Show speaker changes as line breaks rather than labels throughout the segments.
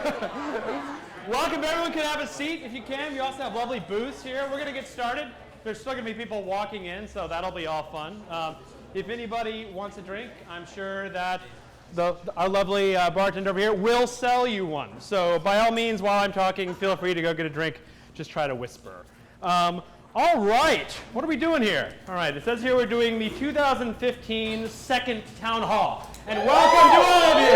Welcome, everyone can have a seat if you can. We also have lovely booths here. We're going to get started. There's still going to be people walking in, so that'll be all fun. If anybody wants a drink, I'm sure that our lovely bartender over here will sell you one. So by all means, while I'm talking, feel free to go get a drink. Just try to whisper. All right, what are we doing here? All right, it says here we're doing the 2015 second town hall. And welcome to all of you.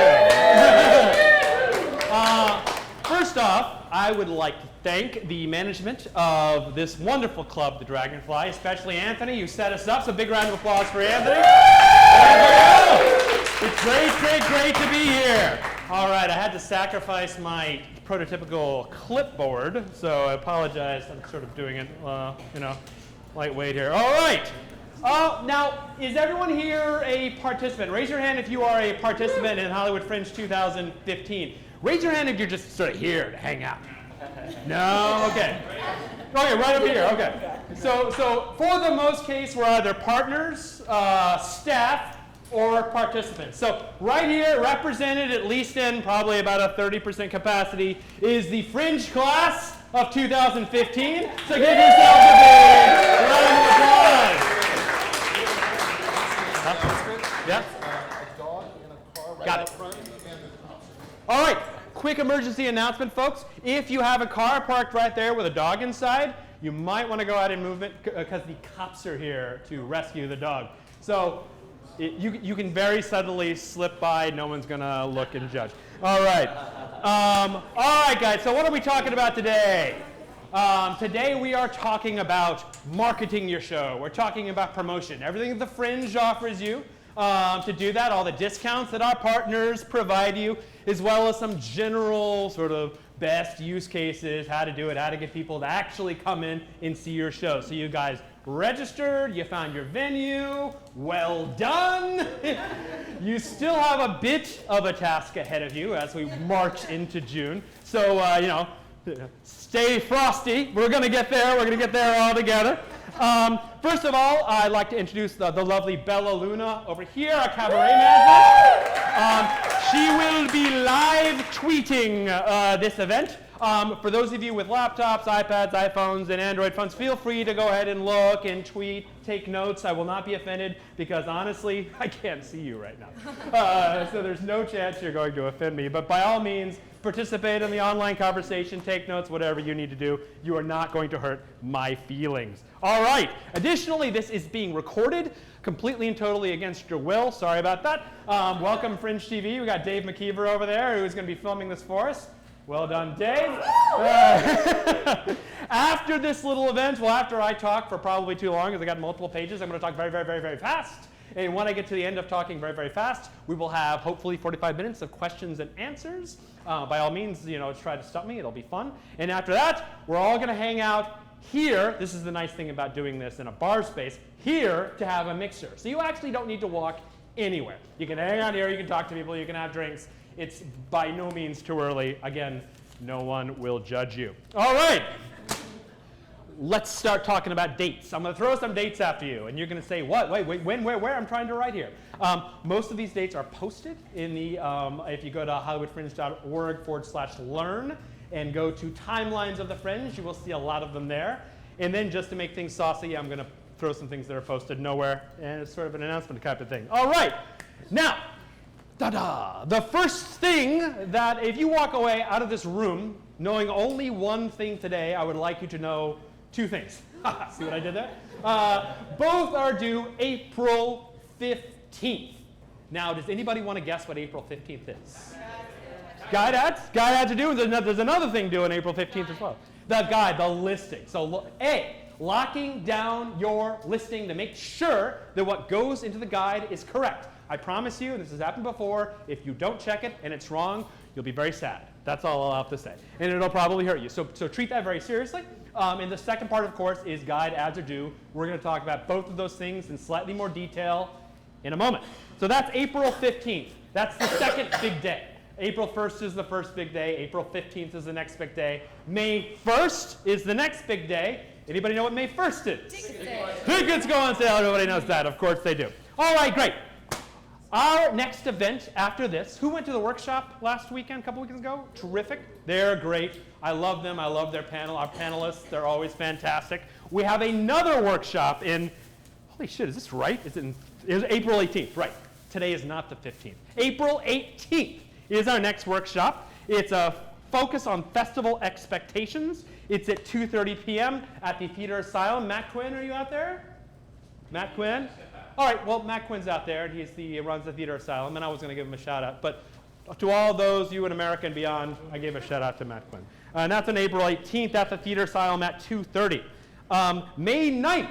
First off, I would like to thank the management of this wonderful club, the Dragonfly, especially Anthony, who set us up. So big round of applause for Anthony. It's great to be here. All right, I had to sacrifice my prototypical clipboard, so I apologize. I'm sort of doing it, lightweight here. All right. Now, is everyone here a participant? Raise your hand if you are a participant in Hollywood Fringe 2015. Raise your hand if you're just sort of here to hang out. No? Okay. Okay, right over here. Okay. So for the most case, we're either partners, staff, or participants. So right here, represented at least in probably about a 30% capacity, is the Fringe class of 2015. So give yourselves a big round of applause. Yeah?
A dog in a car right
Got
out
it.
front.
All right, quick emergency announcement, folks. If you have a car parked right there with a dog inside, you might want to go out in movement because the cops are here to rescue the dog. So you can very subtly slip by. No one's going to look and judge. All right. All right, guys, so what are we talking about today? Today we are talking about marketing your show. We're talking about promotion. Everything that the Fringe offers you. To do that, all the discounts that our partners provide you, as well as some general sort of best use cases, how to do it, how to get people to actually come in and see your show. So you guys registered, you found your venue, well done. You still have a bit of a task ahead of you as we march into June. So, stay frosty. We're going to get there. We're going to get there all together. First of all, I'd like to introduce the lovely Bella Luna over here, our cabaret manager. She will be live tweeting this event. For those of you with laptops, iPads, iPhones, and Android phones, feel free to go ahead and look and tweet, take notes. I will not be offended because honestly, I can't see you right now. So there's no chance you're going to offend me. But by all means, participate in the online conversation, take notes, whatever you need to do. You are not going to hurt my feelings. All right. Additionally, this is being recorded completely and totally against your will. Sorry about that. Welcome, Fringe TV. We got Dave McKeever over there who's going to be filming this for us. Well done, Dave. After this little event, well, after I talk for probably too long, because I got multiple pages, I'm going to talk very, very, very, very fast. And when I get to the end of talking very, very fast, we will have hopefully 45 minutes of questions and answers. By all means, try to stump me. It'll be fun. And after that, we're all going to hang out here. This is the nice thing about doing this in a bar space. Here to have a mixer. So you actually don't need to walk anywhere. You can hang out here. You can talk to people. You can have drinks. It's by no means too early. Again, no one will judge you. All right. Let's start talking about dates. I'm going to throw some dates after you, and you're going to say, what? Wait, when, where? I'm trying to write here. Most of these dates are posted in the, if you go to hollywoodfringe.org/learn and go to timelines of the Fringe, you will see a lot of them there. And then just to make things saucy, I'm going to throw some things that are posted nowhere, and it's sort of an announcement type of thing. All right. Now, the first thing that if you walk away out of this room knowing only one thing today, I would like you to know two things. See what I did there? Both are due April 15th. Now, does anybody want to guess what April 15th is? Guide ads? Guide ads are due. There's another thing due on April 15th as well. The guide, the listing. So locking down your listing to make sure that what goes into the guide is correct. I promise you, and this has happened before, if you don't check it and it's wrong, you'll be very sad. That's all I'll have to say. And it'll probably hurt you. So treat that very seriously. And the second part, of course, is guide ads are due. We're going to talk about both of those things in slightly more detail in a moment. So that's April 15th. That's the second big day. April 1st is the first big day. April 15th is the next big day. May 1st is the next big day. Anybody know what May 1st is?
Tickets.
Tickets go on sale. Everybody knows that. Of course they do. All right, great. Our next event after this, who went to the workshop last weekend, a couple weekends ago? Terrific. They're great. I love them. I love their panel. Our panelists, they're always fantastic. We have another workshop in, holy shit, is this right? It was April 18th, right. Today is not the 15th. April 18th is our next workshop. It's a focus on festival expectations. It's at 2:30 p.m. at the Theater Asylum. Matt Quinn, are you out there? Matt Quinn? All right, well, Matt Quinn's out there, and he runs the Theater Asylum, and I was going to give him a shout-out. But to all those, you in America and beyond, I gave a shout-out to Matt Quinn. And that's on April 18th at the Theater Asylum at 2:30. May 9th,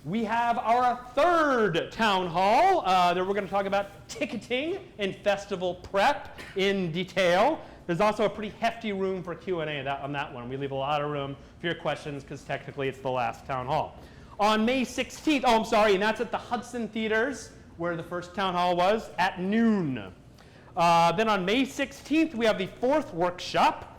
we have our third town hall that we're going to talk about ticketing and festival prep in detail. There's also a pretty hefty room for Q&A on that one. We leave a lot of room for your questions because technically it's the last town hall. On May 16th, and that's at the Hudson Theaters, where the first town hall was, at noon. Then on May 16th, we have the fourth workshop.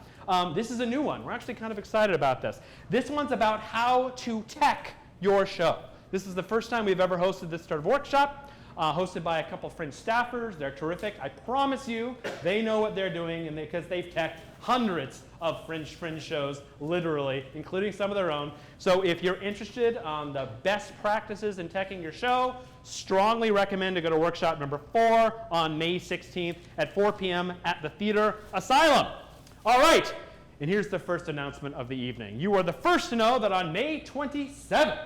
This is a new one. We're actually kind of excited about this. This one's about how to tech your show. This is the first time we've ever hosted this sort of workshop, hosted by a couple Fringe staffers. They're terrific. I promise you, they know what they're doing, and because they've teched hundreds of Fringe shows, literally, including some of their own. So if you're interested on the best practices in teching your show, strongly recommend to go to workshop number 4 on May 16th at 4 p.m. at the Theater Asylum. All right, and here's the first announcement of the evening. You are the first to know that on May 27th,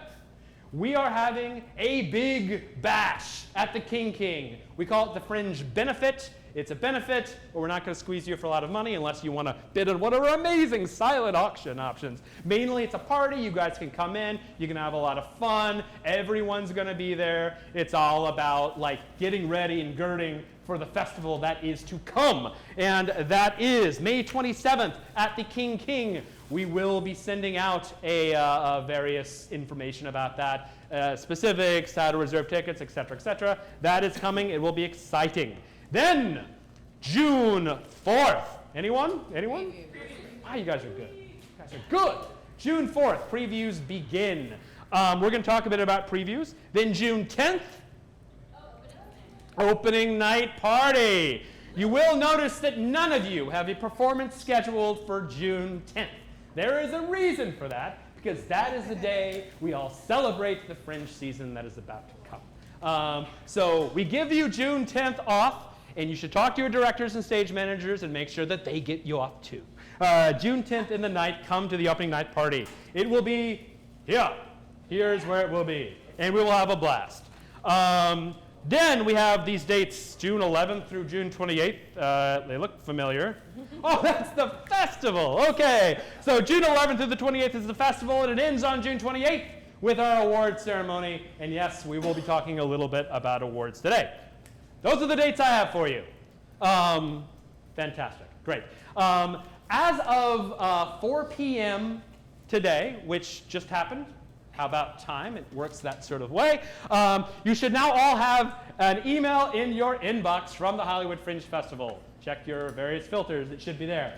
we are having a big bash at the King. We call it the Fringe Benefit. It's a benefit, but we're not going to squeeze you for a lot of money unless you want to bid on one of our amazing silent auction options. Mainly, it's a party. You guys can come in. You can have a lot of fun. Everyone's going to be there. It's all about getting ready and girding for the festival that is to come. And that is May 27th at the King. We will be sending out a various information about that, specifics, how to reserve tickets, etc., etc. That is coming. It will be exciting. Then, June 4th. Anyone? You guys are good. June 4th, previews begin. We're going to talk a bit about previews. Then June 10th, opening night party. You will notice that none of you have a performance scheduled for June 10th. There is a reason for that, because that is the day we all celebrate the Fringe season that is about to come. So we give you June 10th off. And you should talk to your directors and stage managers and make sure that they get you off too. June 10th in the night, come to the opening night party. It will be here. Here's where it will be. And we will have a blast. Then we have these dates, June 11th through June 28th. They look familiar. Oh, that's the festival. Okay. So June 11th through the 28th is the festival, and it ends on June 28th with our awards ceremony. And yes, we will be talking a little bit about awards today. Those are the dates I have for you. Fantastic. Great. As of 4 p.m. today, which just happened, how about time? It works that sort of way. You should now all have an email in your inbox from the Hollywood Fringe Festival. Check your various filters. It should be there.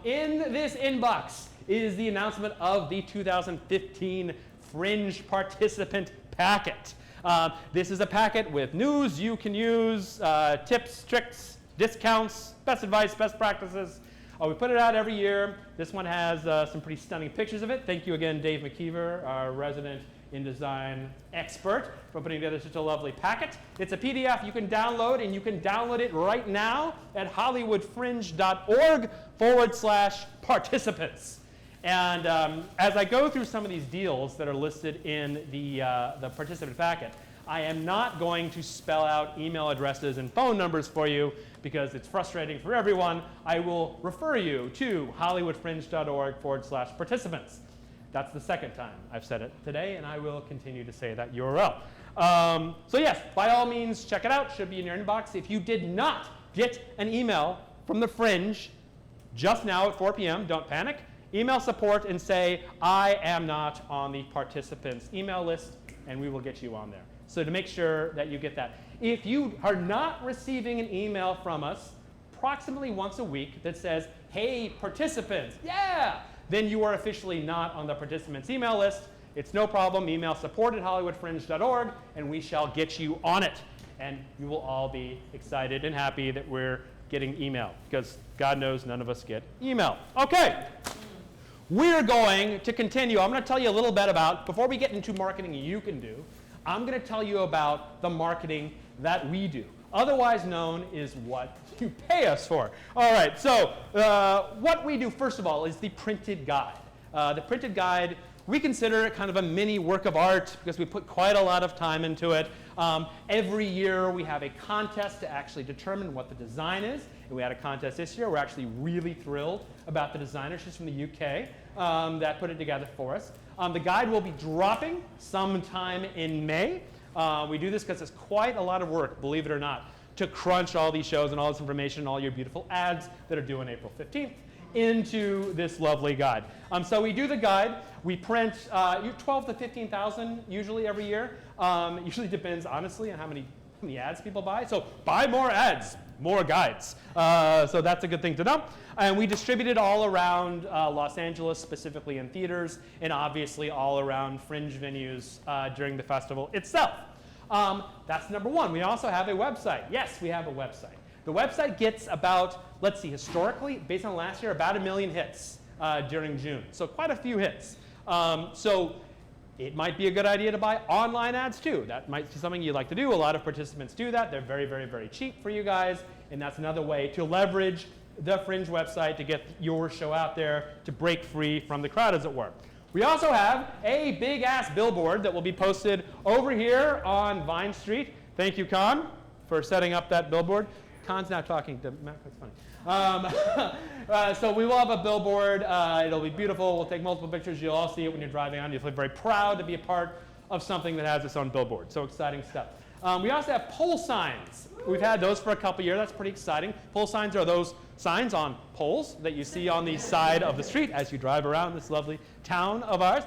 In this inbox is the announcement of the 2015 Fringe Participant Packet. This is a packet with news you can use, tips, tricks, discounts, best advice, best practices. We put it out every year. This one has some pretty stunning pictures of it. Thank you again, Dave McKeever, our resident InDesign expert, for putting together such a lovely packet. It's a PDF you can download, and you can download it right now at hollywoodfringe.org/participants. And as I go through some of these deals that are listed in the participant packet, I am not going to spell out email addresses and phone numbers for you because it's frustrating for everyone. I will refer you to hollywoodfringe.org/participants. That's the second time I've said it today, and I will continue to say that URL. So yes, by all means, check it out. Should be in your inbox. If you did not get an email from the Fringe just now at 4 p.m., don't panic. Email support and say, I am not on the participants email list, and we will get you on there. So to make sure that you get that. If you are not receiving an email from us approximately once a week that says, hey, participants, yeah, then you are officially not on the participants email list. It's no problem. Email support@hollywoodfringe.org, and we shall get you on it. and you will all be excited and happy that we're getting email, because God knows none of us get email. Okay. We're going to continue. I'm going to tell you a little bit about, before we get into marketing you can do, I'm going to tell you about the marketing that we do, otherwise known as what you pay us for. All right, so what we do, first of all, is the printed guide. The printed guide, we consider it kind of a mini work of art because we put quite a lot of time into it. Every year we have a contest to actually determine what the design is. And we had a contest this year. We're actually really thrilled about the designer. She's from the UK that put it together for us. The guide will be dropping sometime in May. We do this because it's quite a lot of work, believe it or not, to crunch all these shows and all this information and all your beautiful ads that are due on April 15th into this lovely guide. So we do the guide. We print 12 to 15,000 usually every year. It usually depends, honestly, on how many ads people buy. So buy more ads, more guides. So that's a good thing to know. And we distribute it all around Los Angeles, specifically in theaters, and obviously all around fringe venues during the festival itself. That's number one. We also have a website. Yes, we have a website. The website gets about, let's see, historically, based on last year, about 1 million hits during June. So quite a few hits. So it might be a good idea to buy online ads too. That might be something you'd like to do. A lot of participants do that. They're very, very, very cheap for you guys. And that's another way to leverage the Fringe website to get your show out there, to break free from the crowd, as it were. We also have a big-ass billboard that will be posted over here on Vine Street. Thank you, Con, for setting up that billboard. Con's now talking to Matt. That's funny. So we will have a billboard. It'll be beautiful. We'll take multiple pictures. You'll all see it when you're driving on. You'll feel very proud to be a part of something that has its own billboard. So exciting stuff. We also have pole signs. We've had those for a couple years. That's pretty exciting. Pole signs are those signs on poles that you see on the side of the street as you drive around this lovely town of ours.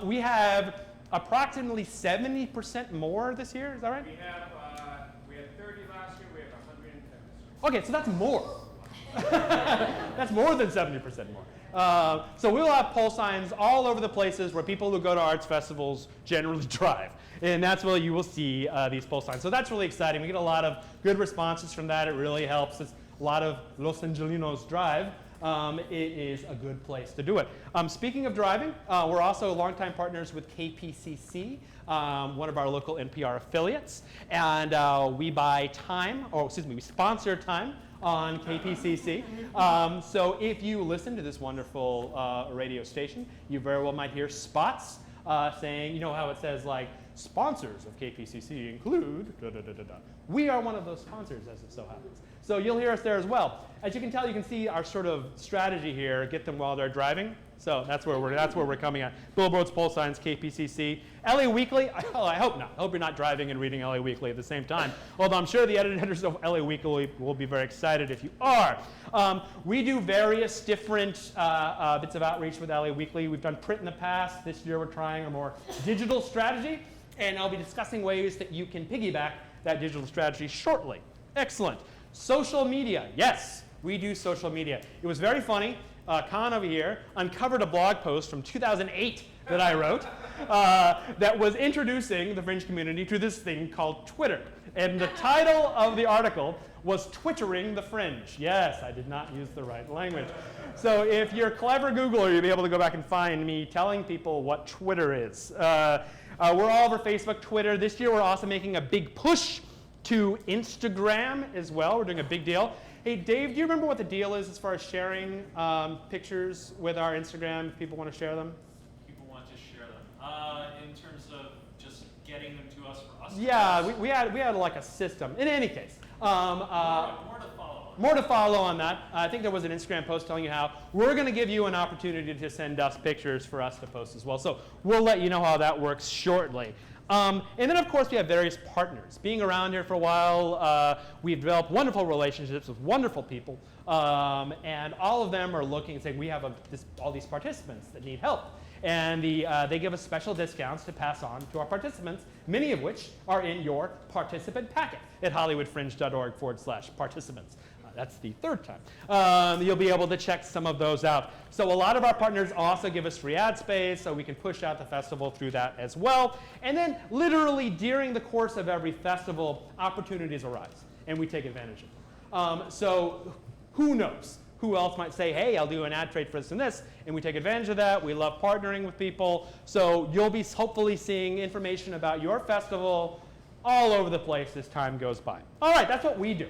We have approximately 70% more this year. Is that right?
We had 30 last year. We have 110 this year.
Okay, so that's more. That's more than 70% more. So we'll have pole signs all over the places where people who go to arts festivals generally drive. And that's where you will see these pole signs. So that's really exciting. We get a lot of good responses from that. It really helps. It's a lot of Los Angelinos drive. It is a good place to do it. Speaking of driving, we're also longtime partners with KPCC, one of our local NPR affiliates. And we buy time, we sponsor time on KPCC. So if you listen to this wonderful radio station, you very well might hear spots saying, you know how it says like, sponsors of KPCC include, da, da, da, da, da. We are one of those sponsors, as it so happens. So you'll hear us there as well. As you can tell, you can see our sort of strategy here, get them while they're driving. So that's where we're coming at. Billboards, pole signs, KPCC. LA Weekly, I hope not. I hope you're not driving and reading LA Weekly at the same time. Although I'm sure the editors of LA Weekly will be very excited if you are. We do various different bits of outreach with LA Weekly. We've done print in the past. This year we're trying a more digital strategy. And I'll be discussing ways that you can piggyback that digital strategy shortly. Excellent. Social media. Yes, we do social media. It was very funny. Con over here uncovered a blog post from 2008 that I wrote that was introducing the Fringe community to this thing called Twitter. And the title of the article was Twittering the Fringe. Yes, I did not use the right language. So if you're a clever Googler, you'll be able to go back and find me telling people what Twitter is. We're all over Facebook, Twitter. This year we're also making a big push to Instagram as well. We're doing a big deal. Hey, Dave, do you remember what the deal is as far as sharing pictures with our Instagram if people want to share them?
People want to share them. In terms of just getting them to us for us.
Yeah, we had like a system. In any case.
More to follow.
More to follow on that. I think there was an Instagram post telling you how we're going to give you an opportunity to send us pictures for us to post as well. So we'll let you know how that works shortly. And then, of course, we have various partners. Being around here for a while, we've developed wonderful relationships with wonderful people. And all of them are looking and saying, we have all these participants that need help. And they give us special discounts to pass on to our participants, many of which are in your participant packet at hollywoodfringe.org/participants. That's the third time. You'll be able to check some of those out. So a lot of our partners also give us free ad space, so we can push out the festival through that as well. And then literally during the course of every festival, opportunities arise, and we take advantage of them. So who knows? Who else might say, hey, I'll do an ad trade for this and this, and we take advantage of that. We love partnering with people. So you'll be hopefully seeing information about your festival all over the place as time goes by. All right, that's what we do.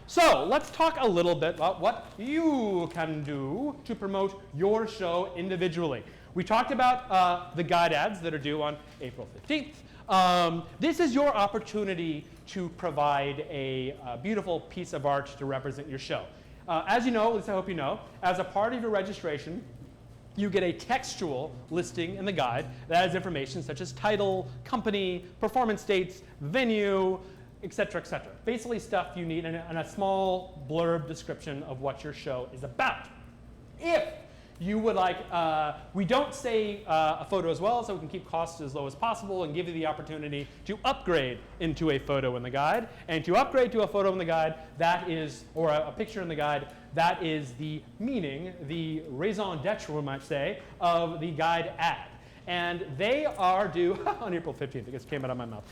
So let's talk a little bit about what you can do to promote your show individually. We talked about the guide ads that are due on April 15th. This is your opportunity to provide a beautiful piece of art to represent your show. As you know, at least I hope you know, as a part of your registration, you get a textual listing in the guide that has information such as title, company, performance dates, venue, et cetera, et cetera. Basically stuff you need and a small blurb description of what your show is about. If you would like, we don't say a photo as well, so we can keep costs as low as possible and give you the opportunity to upgrade into a photo in the guide. And to upgrade to a photo in the guide, that is, or a picture in the guide, that is the meaning, the raison d'etre, we might say, of the guide ad. And they are due on April 15th. It just came out of my mouth.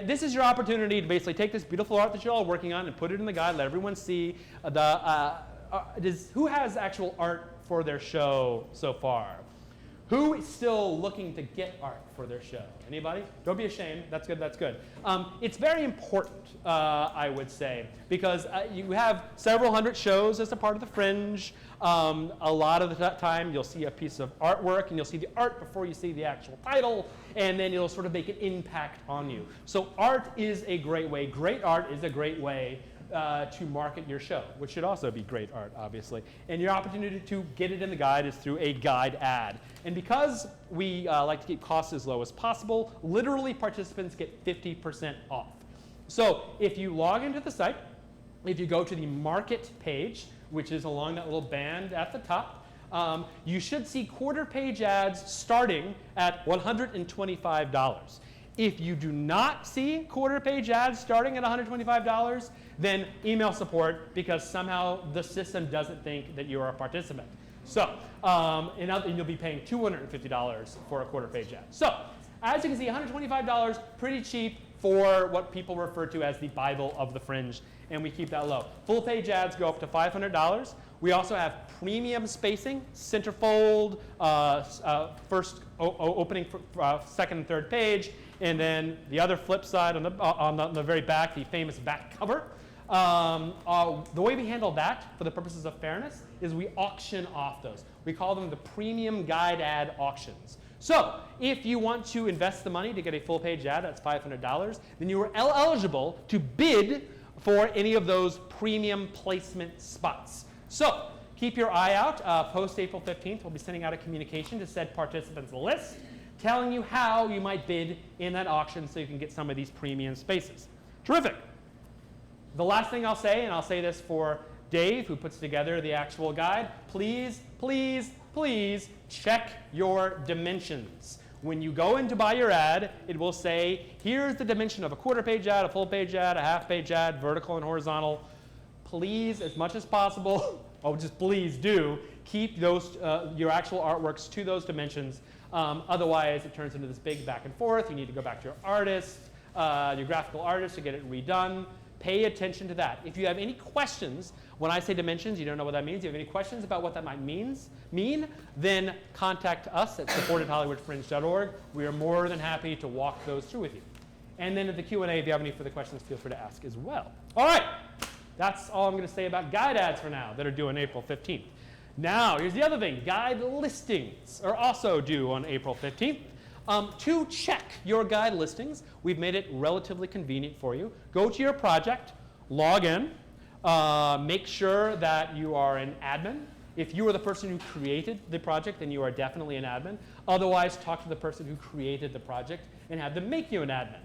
This is your opportunity to basically take this beautiful art that you're all working on and put it in the guide, let everyone see who has actual art for their show so far? Who is still looking to get art for their show? Anybody? Don't be ashamed. That's good. That's good. It's very important, I would say, because you have several hundred shows as a part of the Fringe. A lot of the time, you'll see a piece of artwork, and you'll see the art before you see the actual title, and then it'll sort of make an impact on you. So art is a great way. Great art is a great way to market your show, which should also be great art, obviously. And your opportunity to get it in the guide is through a guide ad. And because we like to keep costs as low as possible, literally participants get 50% off. So if you log into the site, if you go to the market page, which is along that little band at the top, you should see quarter page ads starting at $125. If you do not see quarter page ads starting at $125, then email support because somehow the system doesn't think that you are a participant. So, and you'll be paying $250 for a quarter page ad. So, as you can see, $125, pretty cheap for what people refer to as the Bible of the Fringe, and we keep that low. Full page ads go up to $500. We also have premium spacing, centerfold, first opening, second and third page, and then the other flip side on the very back, the famous back cover. The way we handle that, for the purposes of fairness, is we auction off those. We call them the premium guide ad auctions. So if you want to invest the money to get a full page ad, that's $500, then you are eligible to bid for any of those premium placement spots. So keep your eye out. Post April 15th, we'll be sending out a communication to said participants list telling you how you might bid in that auction so you can get some of these premium spaces. Terrific. The last thing I'll say, and I'll say this for Dave, who puts together the actual guide, please, please, please check your dimensions. When you go in to buy your ad, it will say, here's the dimension of a quarter page ad, a full page ad, a half page ad, vertical and horizontal. Please, as much as possible, just please do, keep those, your actual artworks to those dimensions. Otherwise, it turns into this big back and forth. You need to go back to your artist, your graphical artist to get it redone. Pay attention to that. If you have any questions, when I say dimensions, you don't know what that means. If you have any questions about what that might mean, then contact us at support@hollywoodfringe.org. We are more than happy to walk those through with you. And then at the Q&A, if you have any further questions, feel free to ask as well. All right, that's all I'm going to say about guide ads for now that are due on April 15th. Now, here's the other thing. Guide listings are also due on April 15th. To check your guide listings, we've made it relatively convenient for you. Go to your project, log in, make sure that you are an admin. If you are the person who created the project, then you are definitely an admin. Otherwise, talk to the person who created the project and have them make you an admin.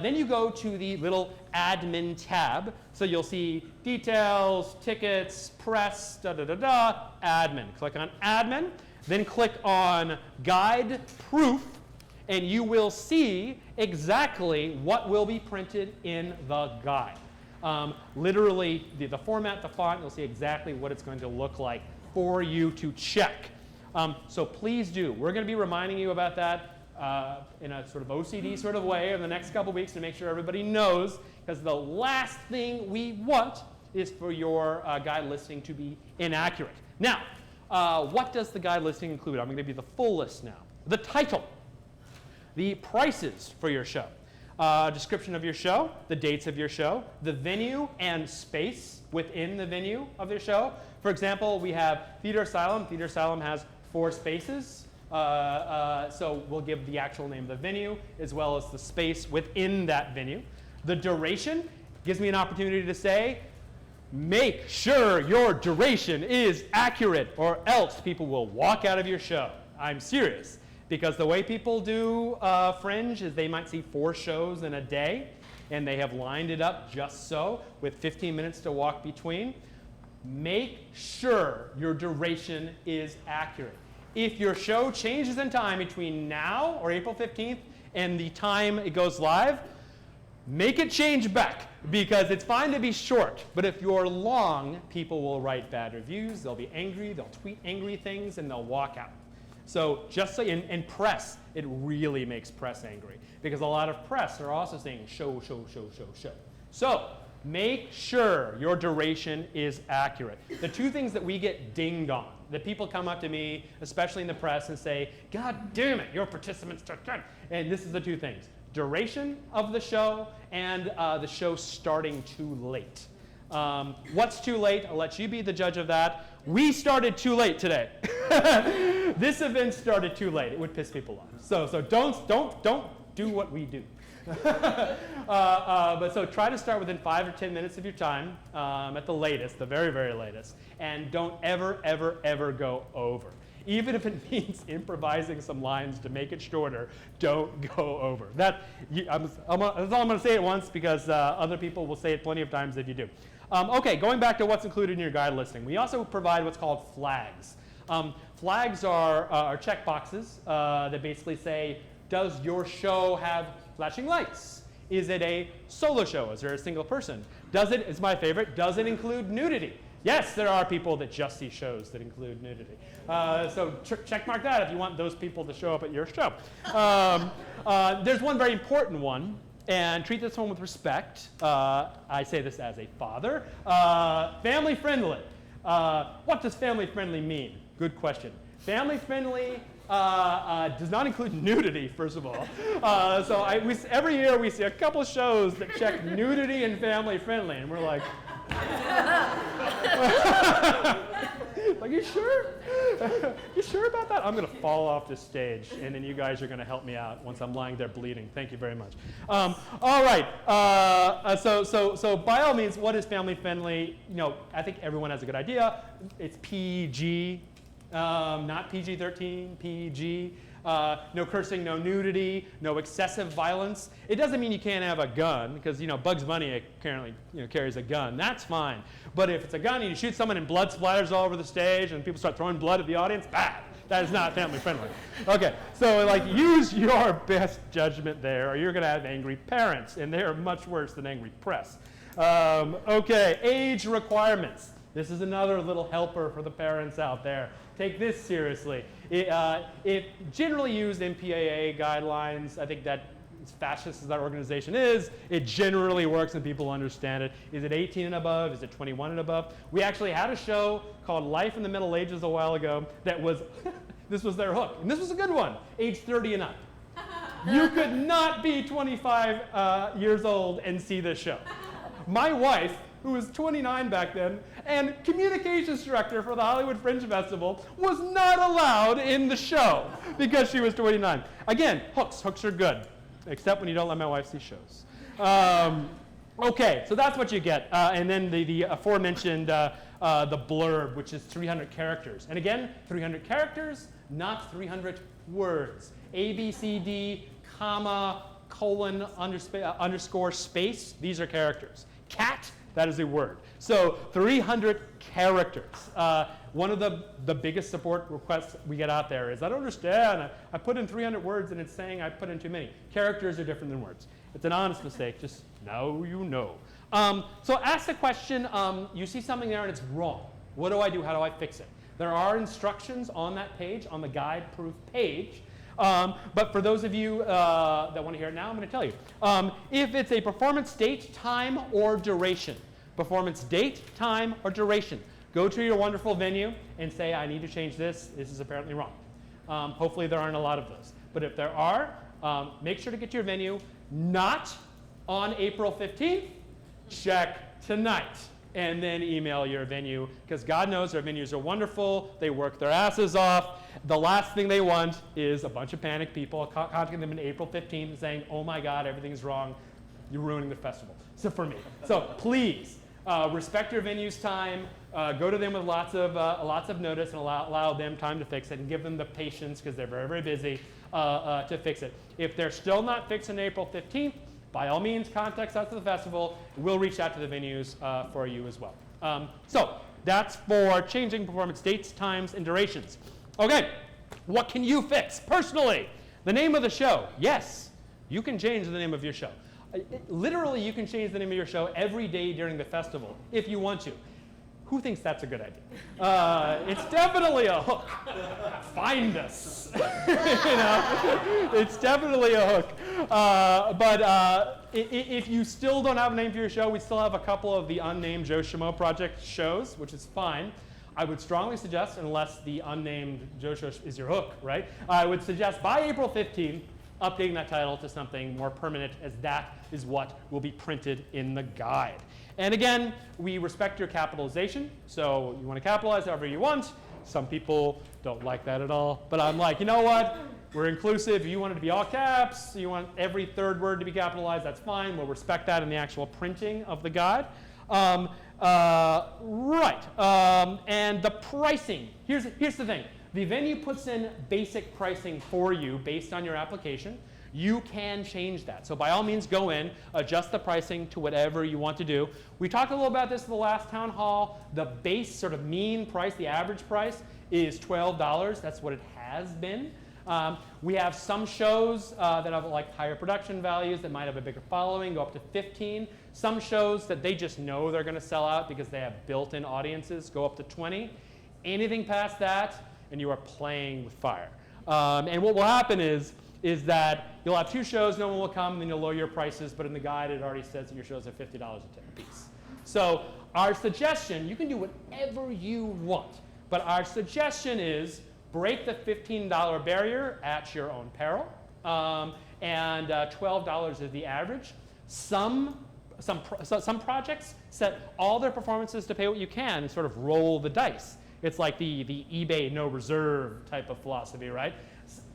Then you go to the little admin tab. So you'll see details, tickets, press, admin. Click on admin, then click on guide proof, and you will see exactly what will be printed in the guide. Literally, the format, the font, you'll see exactly what it's going to look like for you to check. So please do. We're going to be reminding you about that in a sort of OCD sort of way in the next couple weeks to make sure everybody knows, because the last thing we want is for your guide listing to be inaccurate. Now, what does the guide listing include? I'm going to give you the full list now. The title, the prices for your show, description of your show, the dates of your show, the venue and space within the venue of your show. For example, we have Theater Asylum. Theater Asylum has 4 spaces. So we'll give the actual name of the venue as well as the space within that venue. The duration gives me an opportunity to say, make sure your duration is accurate or else people will walk out of your show. I'm serious. Because the way people do Fringe is they might see 4 shows in a day and they have lined it up just so with 15 minutes to walk between. Make sure your duration is accurate. If your show changes in time between now or April 15th and the time it goes live, make it change back, because it's fine to be short, but if you're long, people will write bad reviews, they'll be angry, they'll tweet angry things, and they'll walk out. So just so in press, it really makes press angry, because a lot of press are also saying show. So make sure your duration is accurate. The 2 things that we get dinged on, that people come up to me, especially in the press, and say, God damn it, your participants took time. And this is the 2 things. Duration of the show and the show starting too late. What's too late? I'll let you be the judge of that. We started too late today. This event started too late. It would piss people off. So don't do what we do. But so try to start within 5 or 10 minutes of your time at the latest, the very, very latest. And don't ever go over. Even if it means improvising some lines to make it shorter, don't go over. That's all I'm going to say it once, because other people will say it plenty of times if you do. Okay, going back to what's included in your guide listing. We also provide what's called flags. Flags are check boxes that basically say, does your show have flashing lights? Is it a solo show? Is there a single person? It's my favorite, does it include nudity? Yes, there are people that just see shows that include nudity. So check mark that if you want those people to show up at your show. There's one very important one, and treat this one with respect. I say this as a father. Family friendly. What does family friendly mean? Good question. Family friendly does not include nudity, first of all. So every year we see a couple shows that check nudity and family friendly, and we're like, like, you sure? You sure about that? I'm going to fall off this stage, and then you guys are going to help me out once I'm lying there bleeding. Thank you very much. All right. So by all means, what is family friendly? I think everyone has a good idea. It's PG, not PG-13, PG. No cursing, no nudity, no excessive violence. It doesn't mean you can't have a gun, because Bugs Bunny apparently carries a gun. That's fine. But if it's a gun and you shoot someone and blood splatters all over the stage and people start throwing blood at the audience, bad. That is not family friendly. Okay, so use your best judgment there, or you're going to have angry parents, and they are much worse than angry press. Okay, age requirements. This is another little helper for the parents out there. Take this seriously. It generally used MPAA guidelines. I think that, as fascist as that organization is, it generally works and people understand it. Is it 18 and above? Is it 21 and above? We actually had a show called Life in the Middle Ages a while ago that was, this was their hook. And this was a good one, age 30 and up. You could not be 25 years old and see this show. My wife, who was 29 back then, and communications director for the Hollywood Fringe Festival, was not allowed in the show because she was 29. Again, hooks are good, except when you don't let my wife see shows. Okay, so that's what you get. And then the aforementioned the blurb, which is 300 characters. And again, 300 characters, not 300 words. A, B, C, D, comma, colon, underscore, space, these are characters. Cat, that is a word. So 300 characters. One of the biggest support requests we get out there is, I don't understand. I put in 300 words and it's saying I put in too many. Characters are different than words. It's an honest mistake. Just now you know. So ask the question, you see something there and it's wrong. What do I do? How do I fix it? There are instructions on that page, on the guide-proof page. But for those of you that want to hear it now, I'm going to tell you. If it's a performance date, time, or duration, performance date, time, or duration, go to your wonderful venue and say, I need to change this. This is apparently wrong. Hopefully there aren't a lot of those. But if there are, make sure to get to your venue not on April 15th. Check tonight. And then email your venue, because God knows our venues are wonderful. They work their asses off. The last thing they want is a bunch of panicked people contacting them on April 15th and saying, oh my God, everything's wrong. You're ruining the festival. So for me. So please, respect your venue's time. Go to them with lots of notice and allow them time to fix it, and give them the patience, because they're very, very busy, to fix it. If they're still not fixed on April 15th, by all means, contact us at the festival. We'll reach out to the venues for you as well. So that's for changing performance dates, times, and durations. Okay, what can you fix personally? The name of the show. Yes, you can change the name of your show. Literally, you can change the name of your show every day during the festival if you want to. Who thinks that's a good idea? It's definitely a hook. Find us. It's definitely a hook. But if you still don't have a name for your show, we still have a couple of the unnamed Joe Schmo Project shows, which is fine. I would strongly suggest, unless the unnamed Joe Show is your hook, right? I would suggest by April 15th, updating that title to something more permanent, as that is what will be printed in the guide. And again, we respect your capitalization, so you want to capitalize however you want. Some people don't like that at all, but I'm like, you know what? We're inclusive. If you want it to be all caps, you want every third word to be capitalized, that's fine. We'll respect that in the actual printing of the guide. And the pricing. Here's the thing. The venue puts in basic pricing for you based on your application. You can change that. So by all means, go in, adjust the pricing to whatever you want to do. We talked a little about this in the last town hall. The base sort of mean price, the average price, is $12. That's what it has been. We have some shows that have like higher production values that might have a bigger following, go up to 15. Some shows that they just know they're going to sell out because they have built-in audiences go up to 20. Anything past that, and you are playing with fire. And what will happen is that you'll have two shows, no one will come, and then you'll lower your prices, but in the guide it already says that your shows are $50 a piece. So our suggestion, you can do whatever you want, but our suggestion is break the $15 barrier at your own peril, and $12 is the average. Some projects set all their performances to pay what you can and sort of roll the dice. It's like the eBay no reserve type of philosophy, right?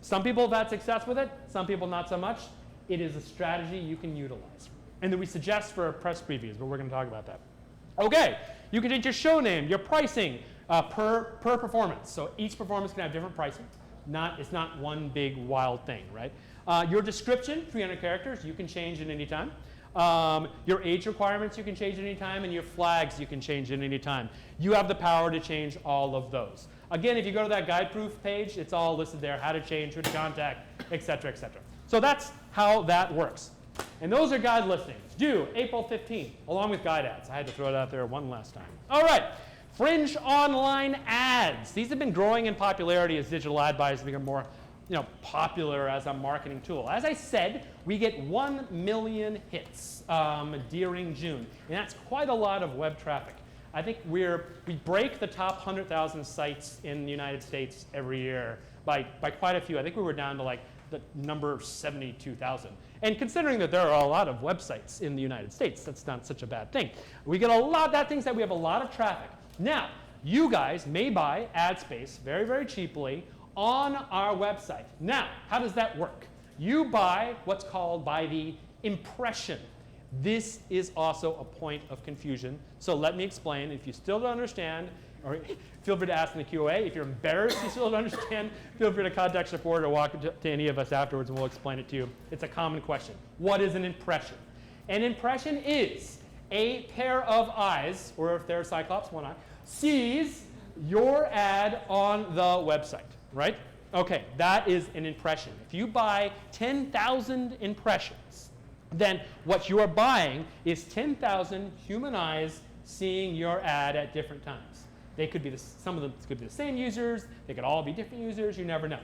Some people have had success with it, some people not so much. It is a strategy you can utilize. And that we suggest for press previews, but we're going to talk about that. Okay, you can change your show name, your pricing per performance. So each performance can have different pricing. It's not one big wild thing, right? Your description, 300 characters, you can change at any time. Your age requirements you can change at any time, and your flags you can change at any time. You have the power to change all of those. Again, if you go to that guide-proof page, it's all listed there, how to change, who to contact, et cetera, et cetera. So that's how that works. And those are guide listings, due April 15th, along with guide ads. I had to throw it out there one last time. All right, fringe online ads. These have been growing in popularity as digital ad buys become more popular as a marketing tool. As I said, we get 1 million hits during June, and that's quite a lot of web traffic. I think we break the top 100,000 sites in the United States every year by quite a few. I think we were down to like the number 72,000. And considering that there are a lot of websites in the United States, that's not such a bad thing. We get a lot, that thing said we have a lot of traffic. Now, you guys may buy ad space very, very cheaply on our website. Now, how does that work? You buy what's called by the impression. This is also a point of confusion. So let me explain. If you still don't understand, or feel free to ask in the QA. If you're embarrassed you still don't understand, feel free to contact support or walk to any of us afterwards and we'll explain it to you. It's a common question. What is an impression? An impression is a pair of eyes, or if they're a Cyclops, one eye, sees your ad on the website, right? Okay, that is an impression. If you buy 10,000 impressions, then what you are buying is 10,000 human eyes seeing your ad at different times. They could be some of them could be the same users. They could all be different users. You never know.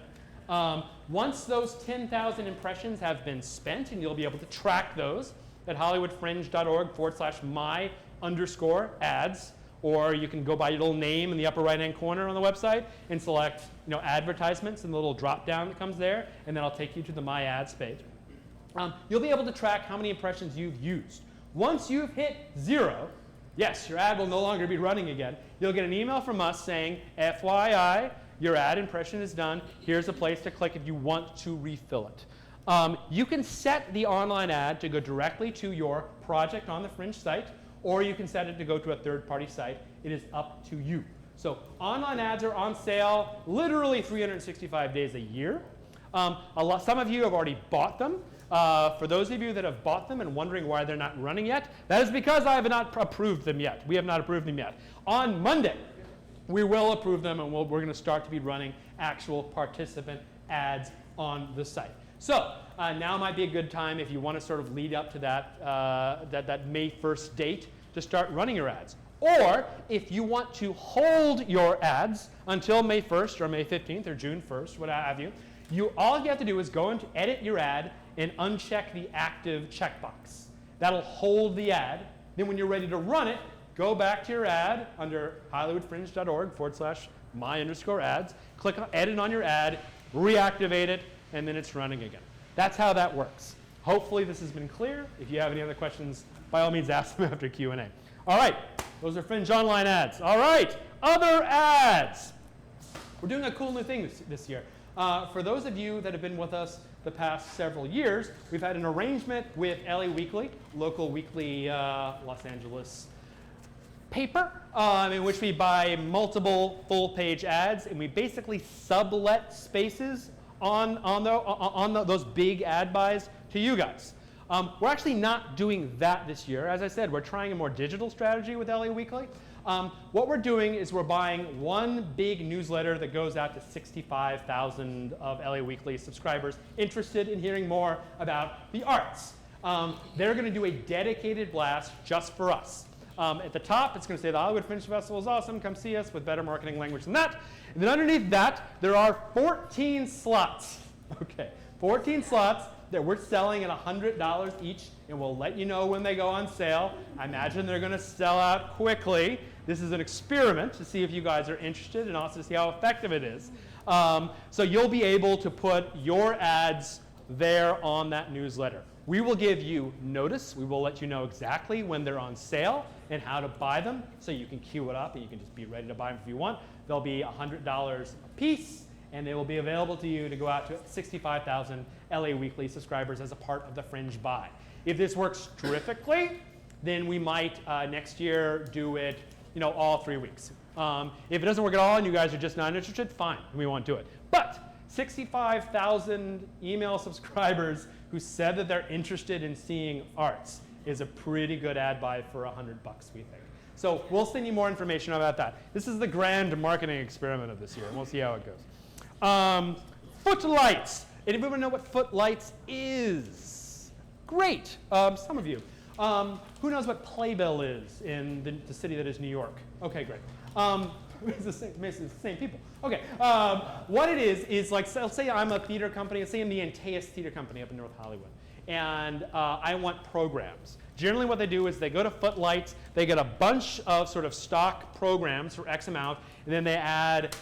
Once those 10,000 impressions have been spent, and you'll be able to track those at hollywoodfringe.org/my_ads, or you can go by your little name in the upper right-hand corner on the website and select advertisements and the little drop-down that comes there, and then I'll take you to the My Ads page. You'll be able to track how many impressions you've used. Once you've hit 0, yes, your ad will no longer be running again. You'll get an email from us saying, FYI, your ad impression is done. Here's a place to click if you want to refill it. You can set the online ad to go directly to your project on the Fringe site, or you can set it to go to a third-party site. It is up to you. So online ads are on sale literally 365 days a year. Some of you have already bought them. For those of you that have bought them and wondering why they're not running yet, that is because I have not approved them yet. We have not approved them yet. On Monday, we will approve them, and we're going to start to be running actual participant ads on the site. So now might be a good time if you want to sort of lead up to that May 1st date to start running your ads. Or if you want to hold your ads until May 1st or May 15th or June 1st, what have you, all you have to do is go and edit your ad and uncheck the active checkbox. That'll hold the ad. Then when you're ready to run it, go back to your ad under hollywoodfringe.org/my_ads, click on edit on your ad, reactivate it, and then it's running again. That's how that works. Hopefully this has been clear. If you have any other questions, by all means ask them after Q&A. All right, those are Fringe online ads. All right, other ads. We're doing a cool new thing this year. For those of you that have been with us the past several years, we've had an arrangement with LA Weekly, local weekly Los Angeles paper, in which we buy multiple full-page ads, and we basically sublet spaces on those big ad buys to you guys. We're actually not doing that this year. As I said, we're trying a more digital strategy with LA Weekly. What we're doing is we're buying one big newsletter that goes out to 65,000 of LA Weekly subscribers interested in hearing more about the arts. They're going to do a dedicated blast just for us. At the top, it's going to say the Hollywood Fringe Festival is awesome. Come see us with better marketing language than that. And then underneath that, there are 14 slots. Okay, 14 slots that we're selling at $100 each, and we'll let you know when they go on sale. I imagine they're going to sell out quickly. This is an experiment to see if you guys are interested and also to see how effective it is. So you'll be able to put your ads there on that newsletter. We will give you notice. We will let you know exactly when they're on sale and how to buy them, so you can queue it up and you can just be ready to buy them if you want. They'll be $100 a piece, and they will be available to you to go out to 65,000 LA Weekly subscribers as a part of the Fringe buy. If this works terrifically, then we might next year do it, all 3 weeks. If it doesn't work at all and you guys are just not interested, fine, we won't do it. But 65,000 email subscribers who said that they're interested in seeing arts is a pretty good ad buy for $100, we think. So we'll send you more information about that. This is the grand marketing experiment of this year, and we'll see how it goes. Footlights. Anybody know what Footlights is? Great. Some of you. Who knows what Playbill is in the city that is New York? Okay, great. It's the same people. Okay. What it is like, let's say I'm a theater company. Let's say I'm the Antaeus Theater Company up in North Hollywood. And I want programs. Generally what they do is they go to Footlights, they get a bunch of sort of stock programs for X amount, and then they add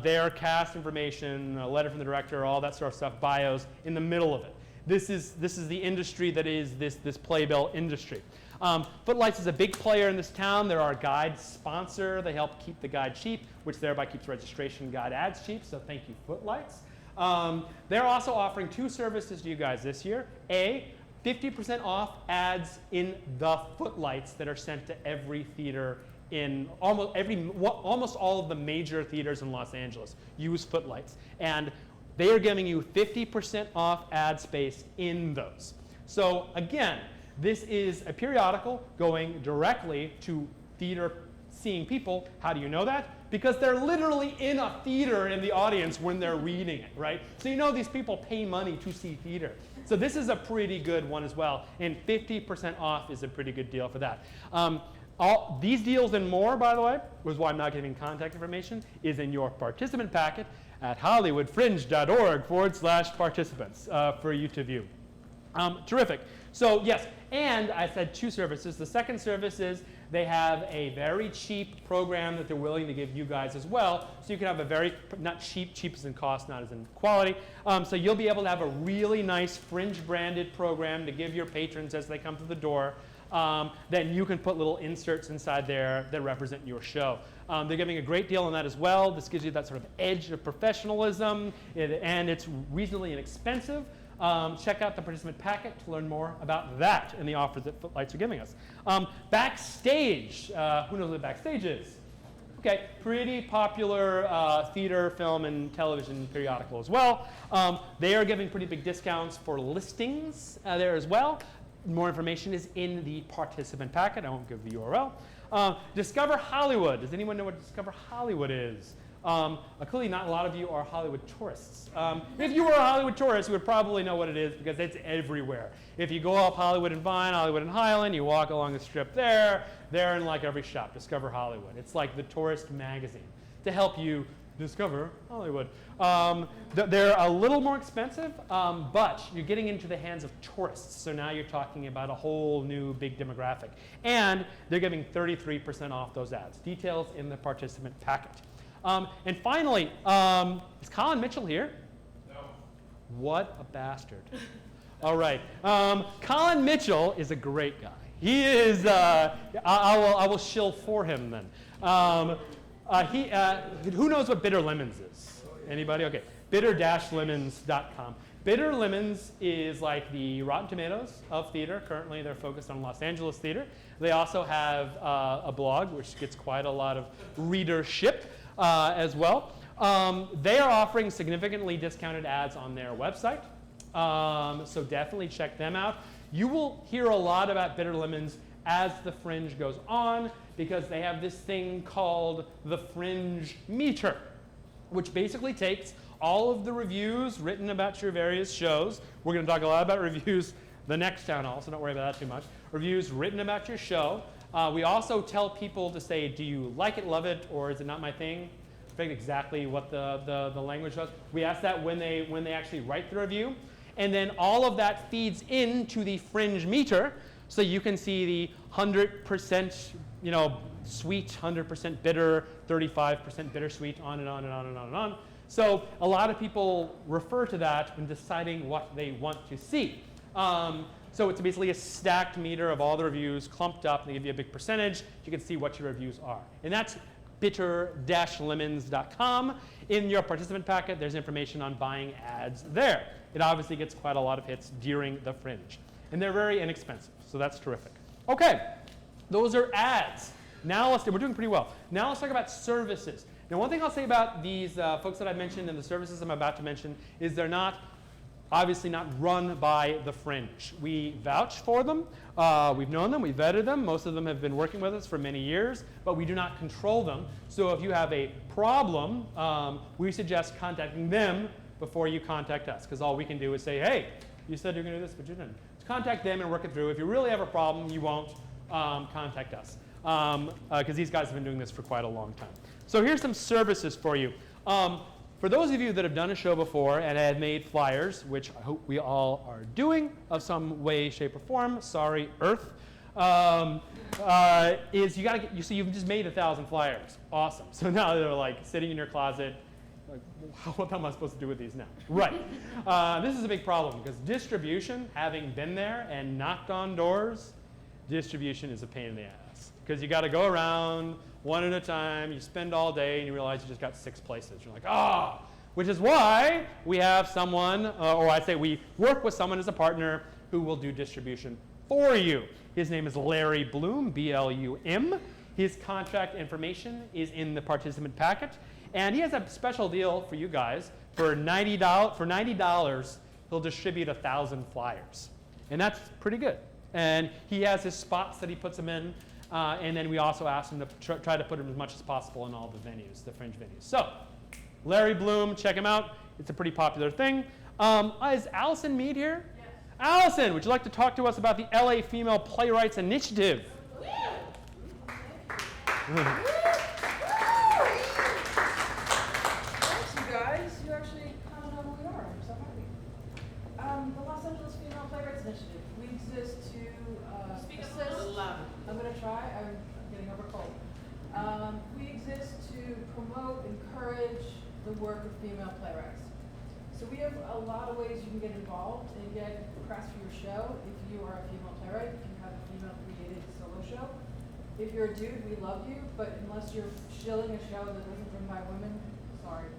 their cast information, a letter from the director, all that sort of stuff, bios, in the middle of it. This is the industry that is this Playbill industry. Footlights is a big player in this town. They're our guide sponsor. They help keep the guide cheap, which thereby keeps registration guide ads cheap, so thank you, Footlights. They're also offering 2 services to you guys this year. A, 50% off ads in the Footlights that are sent to every theater in almost all of the major theaters in Los Angeles use Footlights. And they are giving you 50% off ad space in those. So again, this is a periodical going directly to theater-seeing people. How do you know that? Because they're literally in a theater in the audience when they're reading it, right? So you know these people pay money to see theater. So this is a pretty good one as well, and 50% off is a pretty good deal for that. All these deals and more, by the way, was why I'm not giving contact information, is in your participant packet at hollywoodfringe.org/participants for you to view. Terrific. So yes, and I said 2 services. The second service is they have a very cheap program that they're willing to give you guys as well. So you can have a very, not cheap, cheap as in cost, not as in quality. So you'll be able to have a really nice Fringe branded program to give your patrons as they come through the door. Then you can put little inserts inside there that represent your show. They're giving a great deal on that as well. This gives you that sort of edge of professionalism, and it's reasonably inexpensive. Check out the participant packet to learn more about that and the offers that Footlights are giving us. Backstage, who knows what Backstage is? Okay, pretty popular theater, film, and television periodical as well. They are giving pretty big discounts for listings there as well. More information is in the participant packet. I won't give the URL. Discover Hollywood. Does anyone know what Discover Hollywood is? Clearly not a lot of you are Hollywood tourists. If you were a Hollywood tourist, you would probably know what it is because it's everywhere. If you go up Hollywood and Vine, Hollywood and Highland, you walk along the strip there, they're in like every shop, Discover Hollywood. It's like the tourist magazine to help you discover Hollywood. They're a little more expensive, but you're getting into the hands of tourists. So now you're talking about a whole new big demographic. And they're giving 33% off those ads. Details in the participant packet. And finally, is Colin Mitchell here?
No.
What a bastard. All right. Colin Mitchell is a great guy. He is, I will shill for him then. Who knows what Bitter Lemons is? Anybody? Okay. bitter-lemons.com. Bitter Lemons is like the Rotten Tomatoes of theater. Currently, they're focused on Los Angeles theater. They also have a blog, which gets quite a lot of readership as well. They are offering significantly discounted ads on their website. So definitely check them out. You will hear a lot about Bitter Lemons as the Fringe goes on because they have this thing called the Fringe Meter, which basically takes all of the reviews written about your various shows. We're going to talk a lot about reviews the next town hall, so don't worry about that too much. Reviews written about your show. We also tell people to say, do you like it, love it, or is it not my thing? I forget exactly what the language was. We ask that when they actually write the review. And then all of that feeds into the Fringe Meter, so you can see the 100% sweet, 100% bitter, 35% bittersweet, on and on and on and on and on. So a lot of people refer to that when deciding what they want to see. So it's basically a stacked meter of all the reviews clumped up, and they give you a big percentage. You can see what your reviews are. And that's bitter-lemons.com. In your participant packet, there's information on buying ads there. It obviously gets quite a lot of hits during the Fringe. And they're very inexpensive, so that's terrific. Okay, those are ads. Now we're doing pretty well. Now let's talk about services. Now one thing I'll say about these folks that I mentioned and the services I'm about to mention is they're obviously not run by the Fringe. We vouch for them. We've known them. We've vetted them. Most of them have been working with us for many years, but we do not control them. So if you have a problem, we suggest contacting them before you contact us, because all we can do is say, hey, you said you're going to do this, but you didn't. So contact them and work it through. If you really have a problem, you won't contact us, because these guys have been doing this for quite a long time. So here's some services for you. For those of you that have done a show before and have made flyers, which I hope we all are doing of some way, shape, or form, sorry, Earth, is you gotta get, you see, you've just made 1,000 flyers. Awesome. So now they're like sitting in your closet. Like, what am I supposed to do with these now? Right. This is a big problem because distribution, having been there and knocked on doors, distribution is a pain in the ass. Because you got to go around one at a time, you spend all day, and you realize you just got 6 places. You're like, ah! Which is why we have someone, or I'd say we work with someone as a partner who will do distribution for you. His name is Larry Bloom, B-L-U-M. His contact information is in the participant packet. And he has a special deal for you guys. For $90, he'll distribute 1,000 flyers. And that's pretty good. And he has his spots that he puts them in. And then we also ask him to try to put them as much as possible in all the venues, the Fringe venues. So, Larry Bloom, check him out. It's a pretty popular thing. Is Allison Mead here? Yes. Allison, would you like to talk to us about the LA Female Playwrights Initiative?
Thanks, you guys. You actually kind of know who we are. I'm so happy. The Los Angeles Female Playwrights Initiative. We exist to
Speak up a
assist.
little louder.
I'm going to try. I'm getting over cold. We exist to promote, encourage the work of female playwrights. So we have a lot of ways you can get involved and get press for your show if you are a female playwright, if you have a female created solo show. If you're a dude, we love you, but unless you're shilling a show that wasn't written by women, sorry.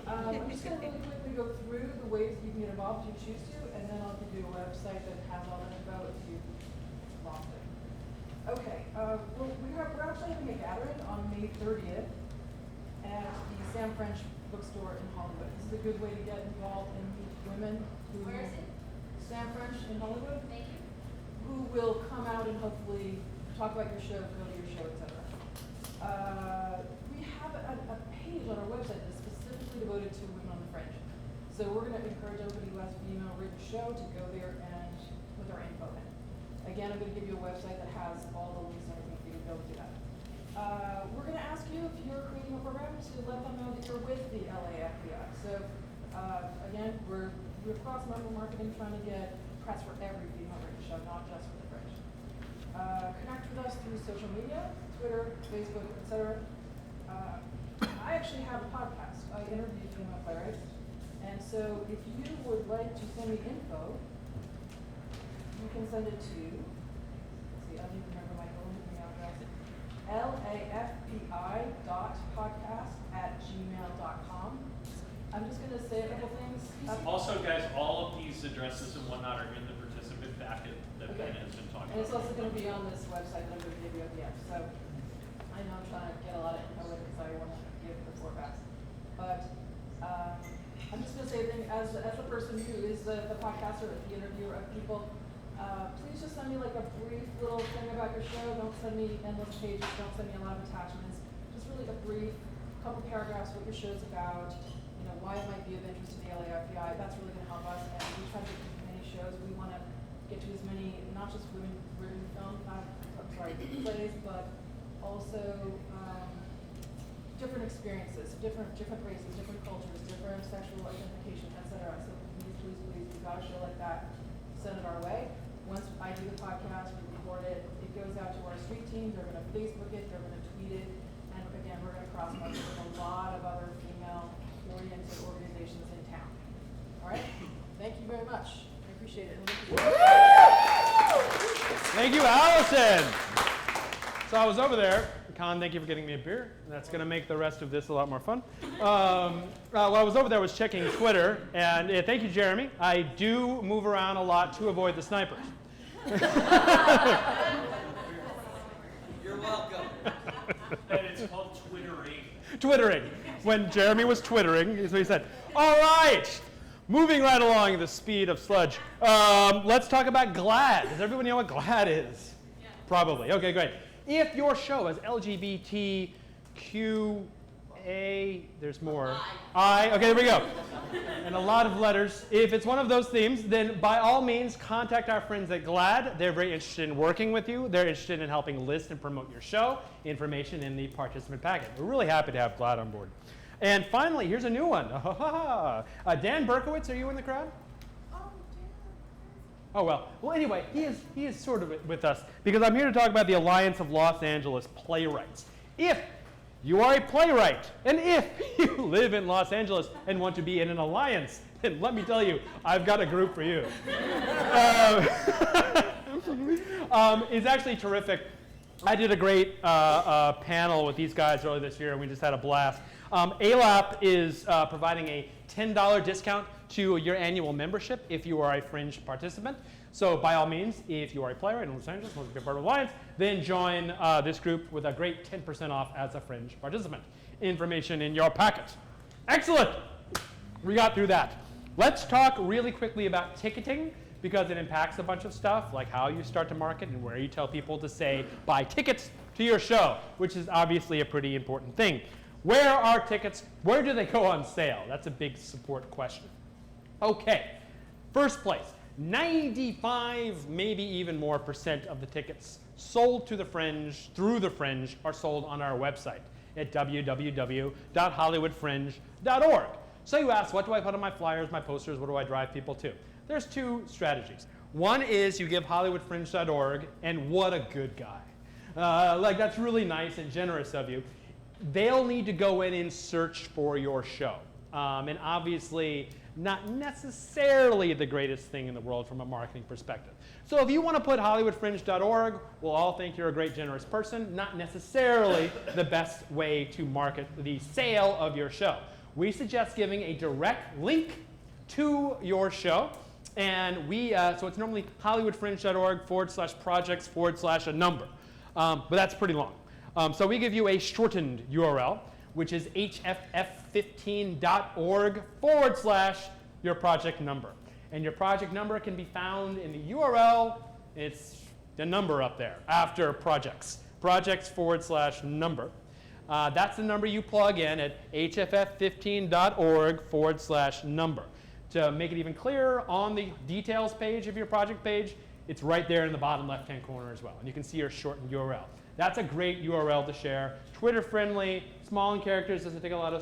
I'm just going to really quickly go through the ways that you can get involved if you choose to, and then I'll give you a website that has all that info if you lost it. Okay, we're actually having a gathering on May 30th at the Sam French bookstore in Hollywood. This is a good way to get involved and meet women who—
Where is it?
Sam French in Hollywood,
Thank you.
who will come out and hopefully talk about your show, go to your show, etc. We have a page on our website that's specifically devoted to women on the fringe. So we're going to encourage everybody who has a female written show to go there and put their info in. Again, I'm going to give you a website that has all the links and everything for you to go do that. We're going to ask you, if you're creating a program, to let them know that you're with the LAFBI. So again, we're cross-member marketing, trying to get press for every female written show, not just for the fringe. Connect with us through social media, Twitter, Facebook, etc. I actually have a podcast. I interview female playwrights. And so if you would like to send me info, you can send it to, let's see, I don't even remember my own email address, laFPI.podcast@gmail.com. I'm just going to say a couple things.
Also, guys, all of these addresses and whatnot are in the participant packet that Ben has been talking
And it's
about.
also going to be on this website that I'm going to give you at the end. So I know I'm trying to get a lot of info in because I want to give the forecast. But I'm just going to say a thing, as the person who is the podcaster, the interviewer of people, please just send me like a brief little thing about your show. Don't send me endless pages. Don't send me a lot of attachments. Just really a brief couple paragraphs what your show's about, you know, why it might be of interest to the LAFBI. That's really going to help us. And we try to do as many shows. We want to get to as many, not just women-written plays, but also different experiences, different races, different cultures, different sexual identification, etc. So please, we've got a show like that. Send it our way. Once I do the podcast, we record it. It goes out to our street team. They're going to Facebook it. They're going to tweet it. And again, we're going to cross-market with a lot of other female-oriented organizations in town. All right? Thank you very much. I appreciate it.
Thank you, Allison. So I was over there. Colin, thank you for getting me a beer. That's going to make the rest of this a lot more fun. While I was over there, I was checking Twitter. And thank you, Jeremy. I do move around a lot to avoid the snipers.
You're welcome.
And it's called Twittering.
Twittering. When Jeremy was twittering, is what he said. All right. Moving right along at the speed of sludge. Let's talk about GLAAD. Does everybody know what GLAAD is? Yeah. Probably. Okay, great. If your show has LGBTQA, there's more. I. Okay, there we go. And a lot of letters. If it's one of those themes, then by all means, contact our friends at GLAAD. They're very interested in working with you. They're interested in helping list and promote your show. Information in the participant packet. We're really happy to have GLAAD on board. And finally, here's a new one. Dan Berkowitz, are you in the crowd? Oh, well. Well, anyway, he is sort of with us because I'm here to talk about the Alliance of Los Angeles Playwrights. If you are a playwright, and if you live in Los Angeles and want to be in an alliance, then let me tell you, I've got a group for you. It's actually terrific. I did a great panel with these guys earlier this year, and we just had a blast. ALAP is providing a $10 discount to your annual membership if you are a fringe participant. So by all means, if you are a playwright in Los Angeles, want to be a part of Alliance, then join this group with a great 10% off as a fringe participant. Information in your packet. Excellent. We got through that. Let's talk really quickly about ticketing because it impacts a bunch of stuff, like how you start to market and where you tell people to say, buy tickets to your show, which is obviously a pretty important thing. Where are tickets? Where do they go on sale? That's a big support question. Okay, first place, 95, maybe even more % of the tickets sold to the Fringe, through the Fringe, are sold on our website at www.hollywoodfringe.org. So you ask, what do I put on my flyers, my posters, what do I drive people to? There's two strategies. One is you give hollywoodfringe.org, and what a good guy. Like, that's really nice and generous of you. They'll need to go in and search for your show. And obviously, not necessarily the greatest thing in the world from a marketing perspective. So if you want to put hollywoodfringe.org, we'll all think you're a great, generous person. Not necessarily the best way to market the sale of your show. We suggest giving a direct link to your show. And so it's normally hollywoodfringe.org/projects/a number. But that's pretty long. So we give you a shortened URL, which is hff15.org/ your project number. And your project number can be found in the URL. It's the number up there after projects. Projects/number. That's the number you plug in at hff15.org/number. To make it even clearer, on the details page of your project page, it's right there in the bottom left-hand corner as well. And you can see your shortened URL. That's a great URL to share. Twitter-friendly, small in characters, doesn't take a lot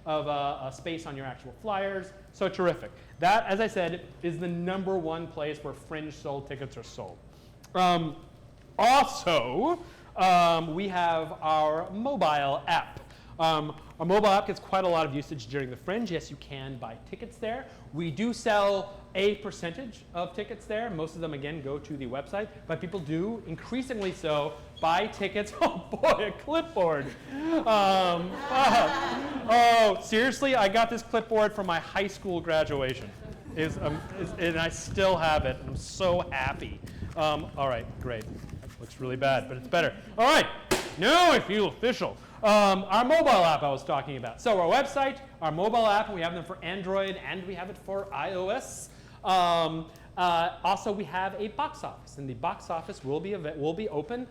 of space on your actual flyers. So terrific. That, as I said, is the #1 place where Fringe sold tickets are sold. Also, we have our mobile app. Our mobile app gets quite a lot of usage during the Fringe. Yes, you can buy tickets there. We do sell a percentage of tickets there. Most of them, again, go to the website. But people do, increasingly so, buy tickets. Oh, boy, a clipboard. Oh, seriously? I got this clipboard from my high school graduation. And I still have it. I'm so happy. All right, great. That looks really bad, but it's better. All right, now I feel official. Our mobile app I was talking about. So our website, our mobile app, we have them for Android and we have it for iOS. Also, we have a box office, and the box office will be open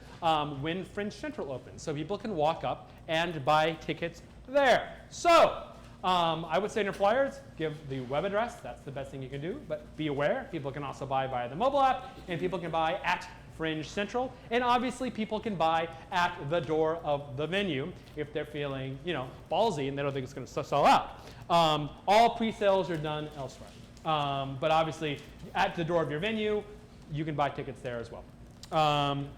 when Fringe Central opens. So people can walk up and buy tickets there. So I would say in your flyers, give the web address. That's the best thing you can do. But be aware, people can also buy via the mobile app, and people can buy at Fringe Central, and obviously people can buy at the door of the venue if they're feeling, ballsy and they don't think it's going to sell out. All pre-sales are done elsewhere, but obviously at the door of your venue, you can buy tickets there as well.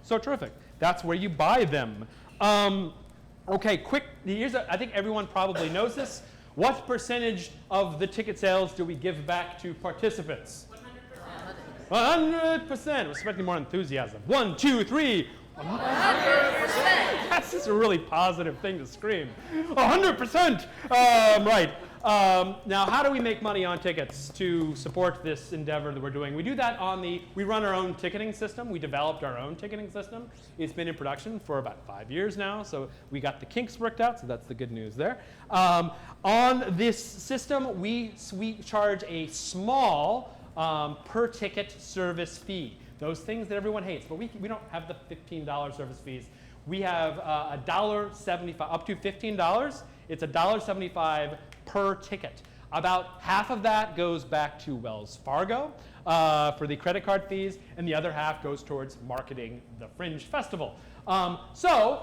So terrific. That's where you buy them. Okay, quick. I think everyone probably knows this. What percentage of the ticket sales do we give back to participants? 100%. I'm expecting more enthusiasm. 1, 2, 3. 100%. That's just a really positive thing to scream. 100%. Right. Now, how do we make money on tickets to support this endeavor that we're doing? We do that we run our own ticketing system. We developed our own ticketing system. It's been in production for about 5 years now, so we got the kinks worked out, so that's the good news there. On this system, we charge a small per ticket service fee. Those things that everyone hates, but we don't have the $15 service fees. We have $1.75, up to $15. It's $1.75 per ticket. About half of that goes back to Wells Fargo for the credit card fees, and the other half goes towards marketing the Fringe Festival. So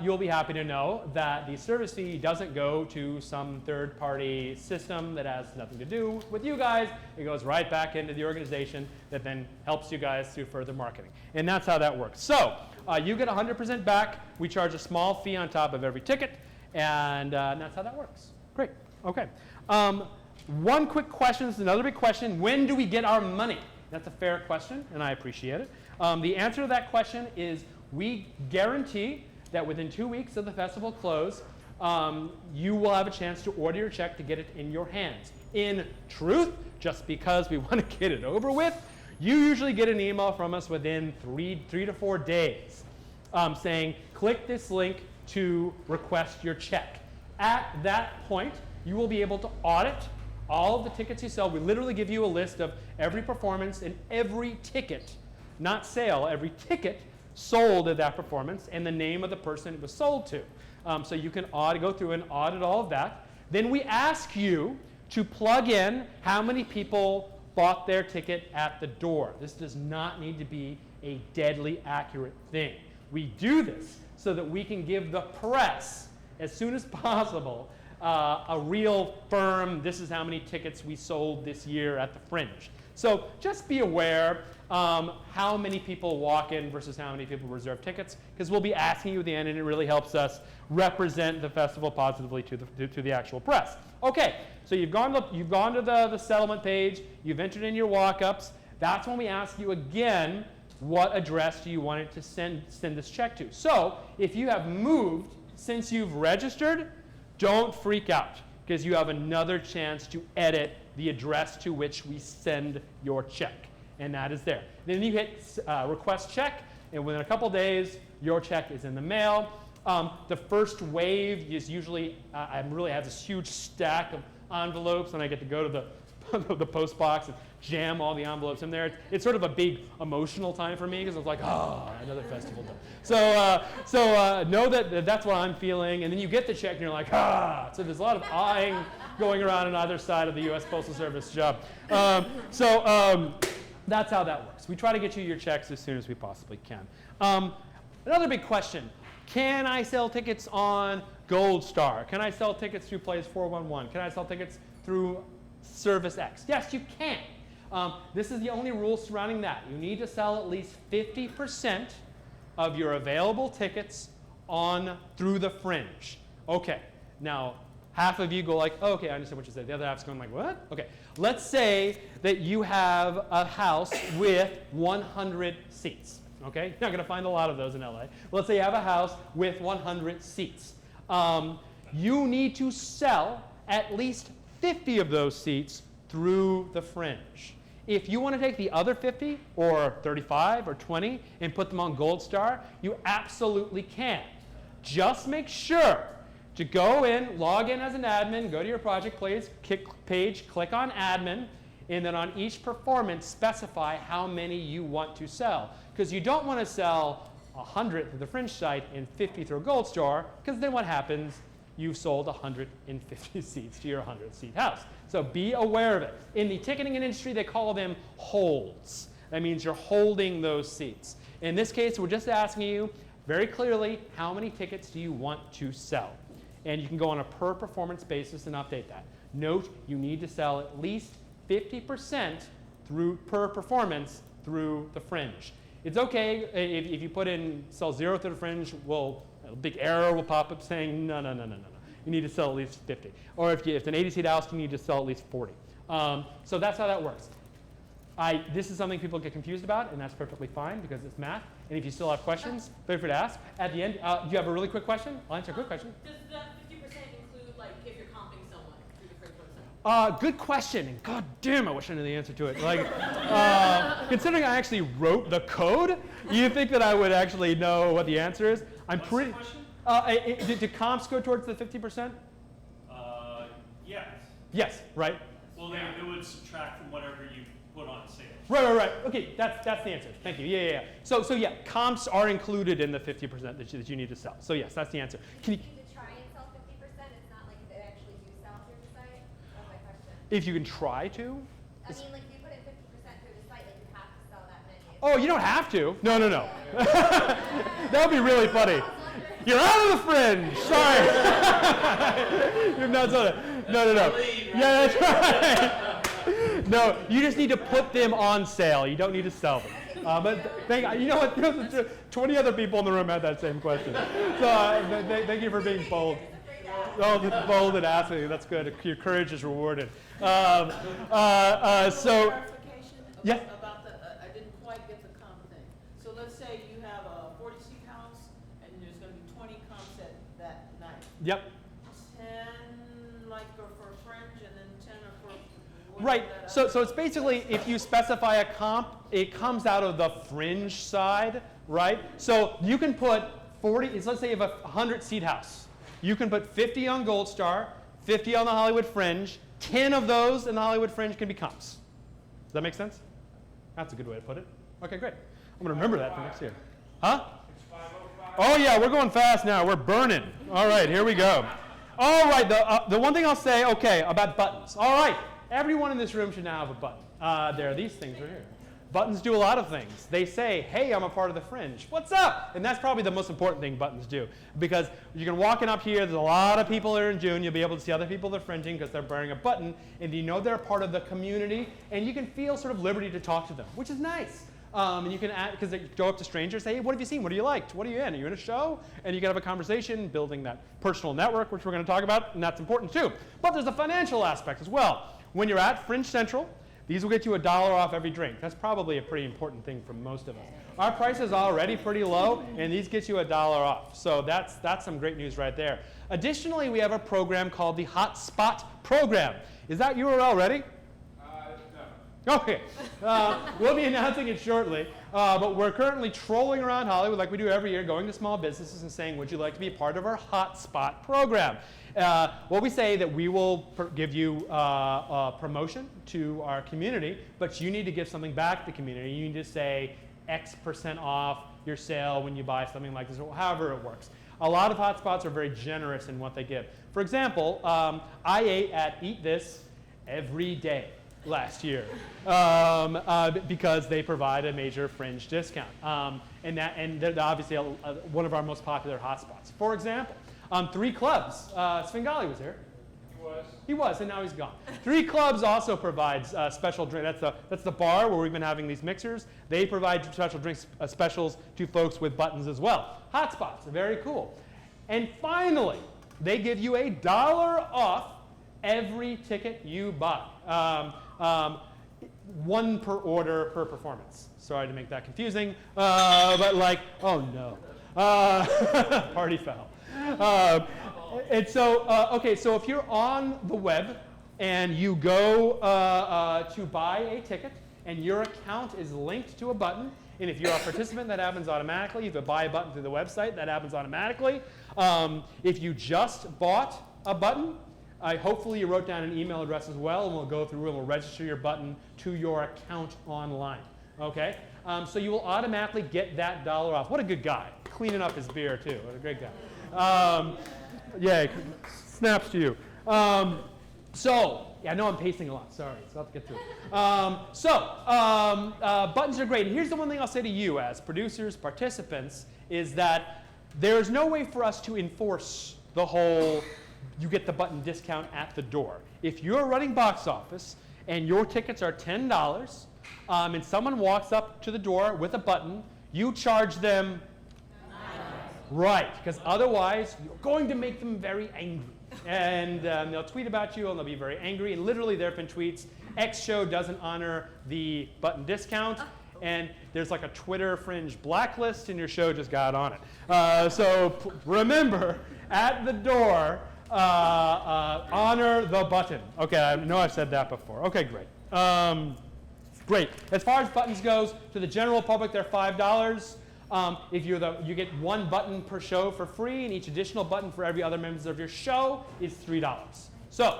you'll be happy to know that the service fee doesn't go to some third-party system that has nothing to do with you guys. It goes right back into the organization that then helps you guys through further marketing. And that's how that works. So you get 100% back. We charge a small fee on top of every ticket, and that's how that works. Great. Okay. One quick question. This is another big question. When do we get our money? That's a fair question, and I appreciate it. The answer to that question is we guarantee that within 2 weeks of the festival close, you will have a chance to order your check to get it in your hands. In truth, just because we want to get it over with, you usually get an email from us within 3 to 4 days saying, click this link to request your check. At that point, you will be able to audit all of the tickets you sell. We literally give you a list of every performance and every ticket, not sale, every ticket sold at that performance and the name of the person it was sold to. So you can go through and audit all of that. Then we ask you to plug in how many people bought their ticket at the door. This does not need to be a deadly accurate thing. We do this so that we can give the press, as soon as possible, a real firm, this is how many tickets we sold this year at the Fringe. So just be aware how many people walk in versus how many people reserve tickets, because we'll be asking you at the end, and it really helps us represent the festival positively to the actual press. Okay, so you've gone to the settlement page, you've entered in your walk-ups. That's when we ask you again, what address do you want it to send this check to? So if you have moved since you've registered, don't freak out, because you have another chance to edit the address to which we send your check, and that is there. Then you hit request check, and within a couple days, your check is in the mail. The first wave is usually, I really have this huge stack of envelopes, and I get to go to the post box and jam all the envelopes in there. It's sort of a big emotional time for me, because I was like, oh, another festival done. So know that that's what I'm feeling, and then you get the check and you're like, ah. So there's a lot of eyeing going around on either side of the U.S. Postal Service job. That's how that works. We try to get you your checks as soon as we possibly can. Another big question, can I sell tickets on Gold Star? Can I sell tickets through Place 411? Can I sell tickets through Service X? Yes, you can. This is the only rule surrounding that. You need to sell at least 50% of your available tickets through the Fringe. Okay, now half of you go like, oh, okay, I understand what you said. The other half's going like, what? Okay, let's say that you have a house with 100 seats. Okay, you're not going to find a lot of those in LA. Let's say you have a house with 100 seats. You need to sell at least 50 of those seats through the Fringe. If you want to take the other 50 or 35 or 20 and put them on Gold Star, you absolutely can. Just make sure to go in, log in as an admin, go to your project page, click on admin, and then on each performance specify how many you want to sell. Because you don't want to sell 100 through the Fringe site and 50 through Gold Star, because then what happens? You've sold 150 seats to your 100-seat house. So be aware of it. In the ticketing industry, they call them holds. That means you're holding those seats. In this case, we're just asking you very clearly, how many tickets do you want to sell? And you can go on a per performance basis and update that. Note, you need to sell at least 50% per performance through the Fringe. It's okay if you put in sell 0 through the Fringe, a big error will pop up saying, no. You need to sell at least 50. Or if it's an 80-seat house, you need to sell at least 40. So that's how that works. This is something people get confused about, and that's perfectly fine because it's math. And if you still have questions, feel free to ask. At the end, do you have a really quick question? I'll answer a quick question.
Does that 50% include, like, if you're comping someone through the Fringe website?
Good question. And god damn, I wish I knew the answer to it. Like, considering I actually wrote the code, you think that I would actually know what the answer is?
What's the question?
Did comps go towards the 50%?
Yes.
Yes, right?
Well, it would subtract from whatever you put on sale.
Right. Okay, that's the answer. Thank you. Yeah. So yeah, comps are included in the 50% that you need to sell. So yes, that's the answer. Can you
to try and sell 50%, it's not like they actually do sell through the site? That's my question.
If you can try to.
I mean, like, if you put in 50% through the site, like, you have to sell that many.
Oh, you don't have to. No. That would be really funny. You're out of the Fringe. Sorry. You've not sold it. No. Yeah, that's right. No, you just need to put them on sale. You don't need to sell them. But you know what? 20 other people in the room had that same question. So thank you for being bold. Bold and asking. That's good. Your courage is rewarded.
Clarification
Yeah.
about the, I didn't quite get the comp thing. So let's say you have a 40-seat house and there's going to be 20 comps that night.
Yep.
10 like are for Fringe and then 10 are for
Right.
that
So
other-
it's basically if you specify a comp, it comes out of the Fringe side, right? So you can put 40. Let's say you have a 100-seat house. You can put 50 on Gold Star, 50 on the Hollywood Fringe. 10 of those in the Hollywood Fringe can be comps. Does that make sense? That's a good way to put it. Okay, great. I'm going to remember that for next year. Huh? Oh, yeah, we're going fast now. We're burning. All right, here we go. All right, the one thing I'll say, okay, about buttons. All right, everyone in this room should now have a button. There are these things right here. Buttons do a lot of things. They say, hey, I'm a part of the fringe. What's up? And that's probably the most important thing buttons do. Because you can walk in up here, there's a lot of people there in June. You'll be able to see other people that are fringing because they're wearing a button. And you know they're a part of the community. And you can feel sort of liberty to talk to them, which is nice. And you can, because they go up to strangers, say, hey, what have you seen? What have you liked? What are you in? Are you in a show? And you can have a conversation, building that personal network, which we're going to talk about, and that's important too. But there's a financial aspect as well. When you're at Fringe Central, these will get you $1 off every drink. That's probably a pretty important thing for most of us. Our price is already pretty low, and these get you $1 off. So that's some great news right there. Additionally, we have a program called the Hotspot Program. Is that URL ready? No. Okay. We'll be announcing it shortly. But we're currently trolling around Hollywood like we do every year, going to small businesses and saying, would you like to be a part of our Hotspot Program? Well, we say that we will give you a promotion to our community, but you need to give something back to the community. You need to say X% off your sale when you buy something like this, or however it works. A lot of hotspots are very generous in what they give. For example, I ate at Eat This every day last year because they provide a major fringe discount. And they're obviously one of our most popular hotspots. For example, 3 clubs. Svengali was here. He was, and now he's gone. 3 clubs also provides special drink. That's the bar where we've been having these mixers. They provide special drinks specials to folks with buttons as well. Hotspots are very cool. And finally, they give you $1 off every ticket you buy. 1 per order per performance. Sorry to make that confusing, but like, oh no, party foul. And so, okay, so if you're on the web and you go to buy a ticket and your account is linked to a button, and if you're a participant, that happens automatically. If you buy a button through the website, that happens automatically. If you just bought a button, hopefully you wrote down an email address as well, and we'll go through and we'll register your button to your account online. Okay? So you will automatically get that $1 off. What a good guy. Cleaning up his beer, too. What a great guy. Yeah, snaps to you. Yeah, I know I'm pacing a lot. Sorry, so I'll have to get through it. Buttons are great. And here's the one thing I'll say to you as producers, participants, is that there's no way for us to enforce the whole you get the button discount at the door. If you're running box office and your tickets are $10 and someone walks up to the door with a button, you charge them right, because otherwise you're going to make them very angry. And they'll tweet about you and they'll be very angry. And literally there have been tweets, X show doesn't honor the button discount. And there's like a Twitter fringe blacklist and your show just got on it. So remember, at the door, honor the button. Okay, I know I've said that before. Okay, great. Great. As far as buttons goes, to the general public, they're $5. If you get 1 button per show for free, and each additional button for every other members of your show is $3. So,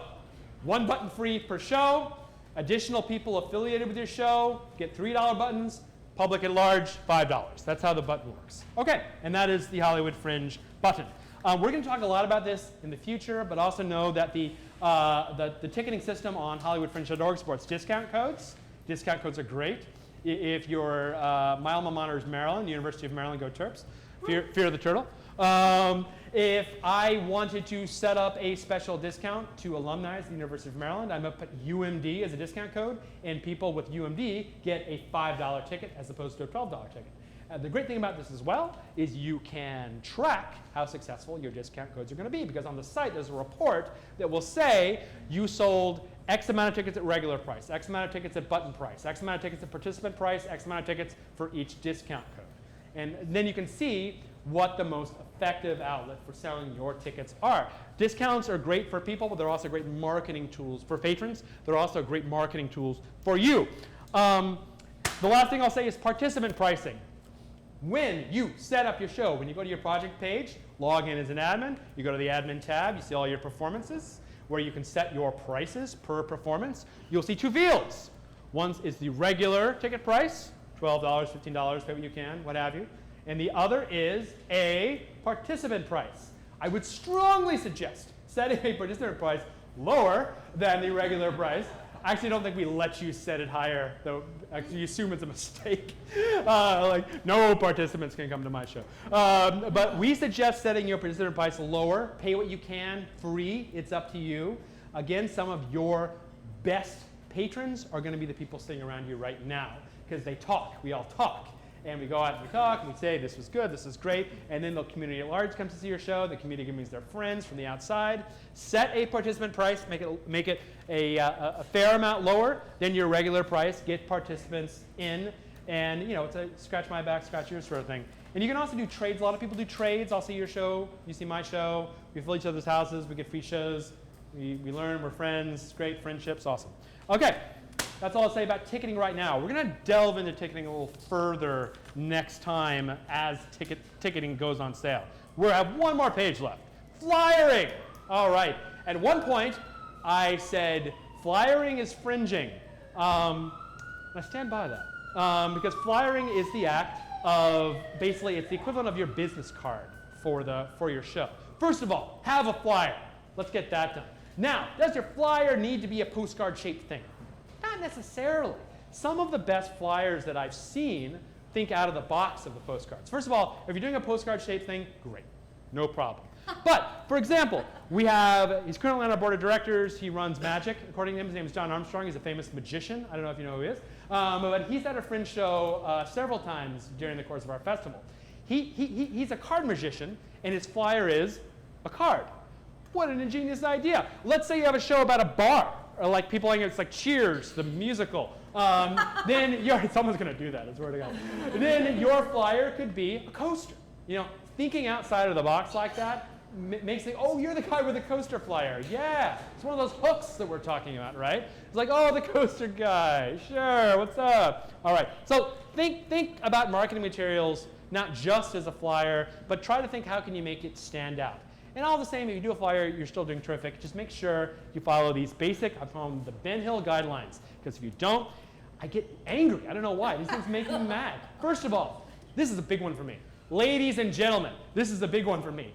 1 button free per show. Additional people affiliated with your show get $3 buttons. Public at large, $5. That's how the button works. Okay, and that is the Hollywood Fringe button. We're going to talk a lot about this in the future, but also know that the ticketing system on HollywoodFringe.org supports discount codes. Discount codes are great. If your my alma mater is Maryland, University of Maryland, go Terps. Fear of the turtle. If I wanted to set up a special discount to alumni at the University of Maryland, I'm going to put UMD as a discount code, and people with UMD get a $5 ticket as opposed to a $12 ticket. The great thing about this as well is you can track how successful your discount codes are going to be, because on the site there's a report that will say you sold X amount of tickets at regular price, X amount of tickets at button price, X amount of tickets at participant price, X amount of tickets for each discount code. And then you can see what the most effective outlet for selling your tickets are. Discounts are great for people, but they're also great marketing tools for patrons. They're also great marketing tools for you. The last thing I'll say is participant pricing. When you set up your show, when you go to your project page, log in as an admin, you go to the admin tab, you see all your performances, where you can set your prices per performance. You'll see 2 fields. One is the regular ticket price, $12, $15, pay what you can, what have you. And the other is a participant price. I would strongly suggest setting a participant price lower than the regular price. I actually don't think we let you set it higher, though. Actually, you assume it's a mistake. Like, no participants can come to my show. But we suggest setting your participant price lower. Pay what you can, free. It's up to you. Again, some of your best patrons are going to be the people sitting around you right now because they talk. We all talk. And we go out and we talk and we say, this was good, this is great. And then the community at large comes to see your show. The community brings their friends from the outside. Set a participant price, make it a fair amount lower than your regular price. Get participants in. And it's a scratch my back, scratch yours sort of thing. And you can also do trades. A lot of people do trades. I'll see your show, you see my show. We fill each other's houses, we get free shows. We learn, we're friends, great friendships, awesome. Okay. That's all I'll say about ticketing right now. We're going to delve into ticketing a little further next time as ticketing goes on sale. We have one more page left. Flyering! All right. At one point, I said flyering is fringing. And I stand by that. Because flyering is the act of, basically, it's the equivalent of your business card for your show. First of all, have a flyer. Let's get that done. Now, does your flyer need to be a postcard-shaped thing? Not necessarily. Some of the best flyers that I've seen think out of the box of the postcards. First of all, if you're doing a postcard-shaped thing, great. No problem. But, for example, he's currently on our board of directors. He runs magic. According to him, his name is John Armstrong. He's a famous magician. I don't know if you know who he is. But he's at a fringe show several times during the course of our festival. He's a card magician, and his flyer is a card. What an ingenious idea. Let's say you have a show about a bar. Or like people like it's like Cheers, the musical. Then someone's going to do that, I swear to God. Then your flyer could be a coaster. Thinking outside of the box like that makes it, oh, you're the guy with the coaster flyer. Yeah, it's one of those hooks that we're talking about, right? It's like, oh, the coaster guy. Sure, what's up? All right, so think about marketing materials not just as a flyer, but try to think how can you make it stand out. And all the same, if you do a flyer, you're still doing terrific. Just make sure you follow these basic, I call them the Ben Hill guidelines. Because if you don't, I get angry. I don't know why. These things make me mad. First of all, this is a big one for me. Ladies and gentlemen, this is a big one for me.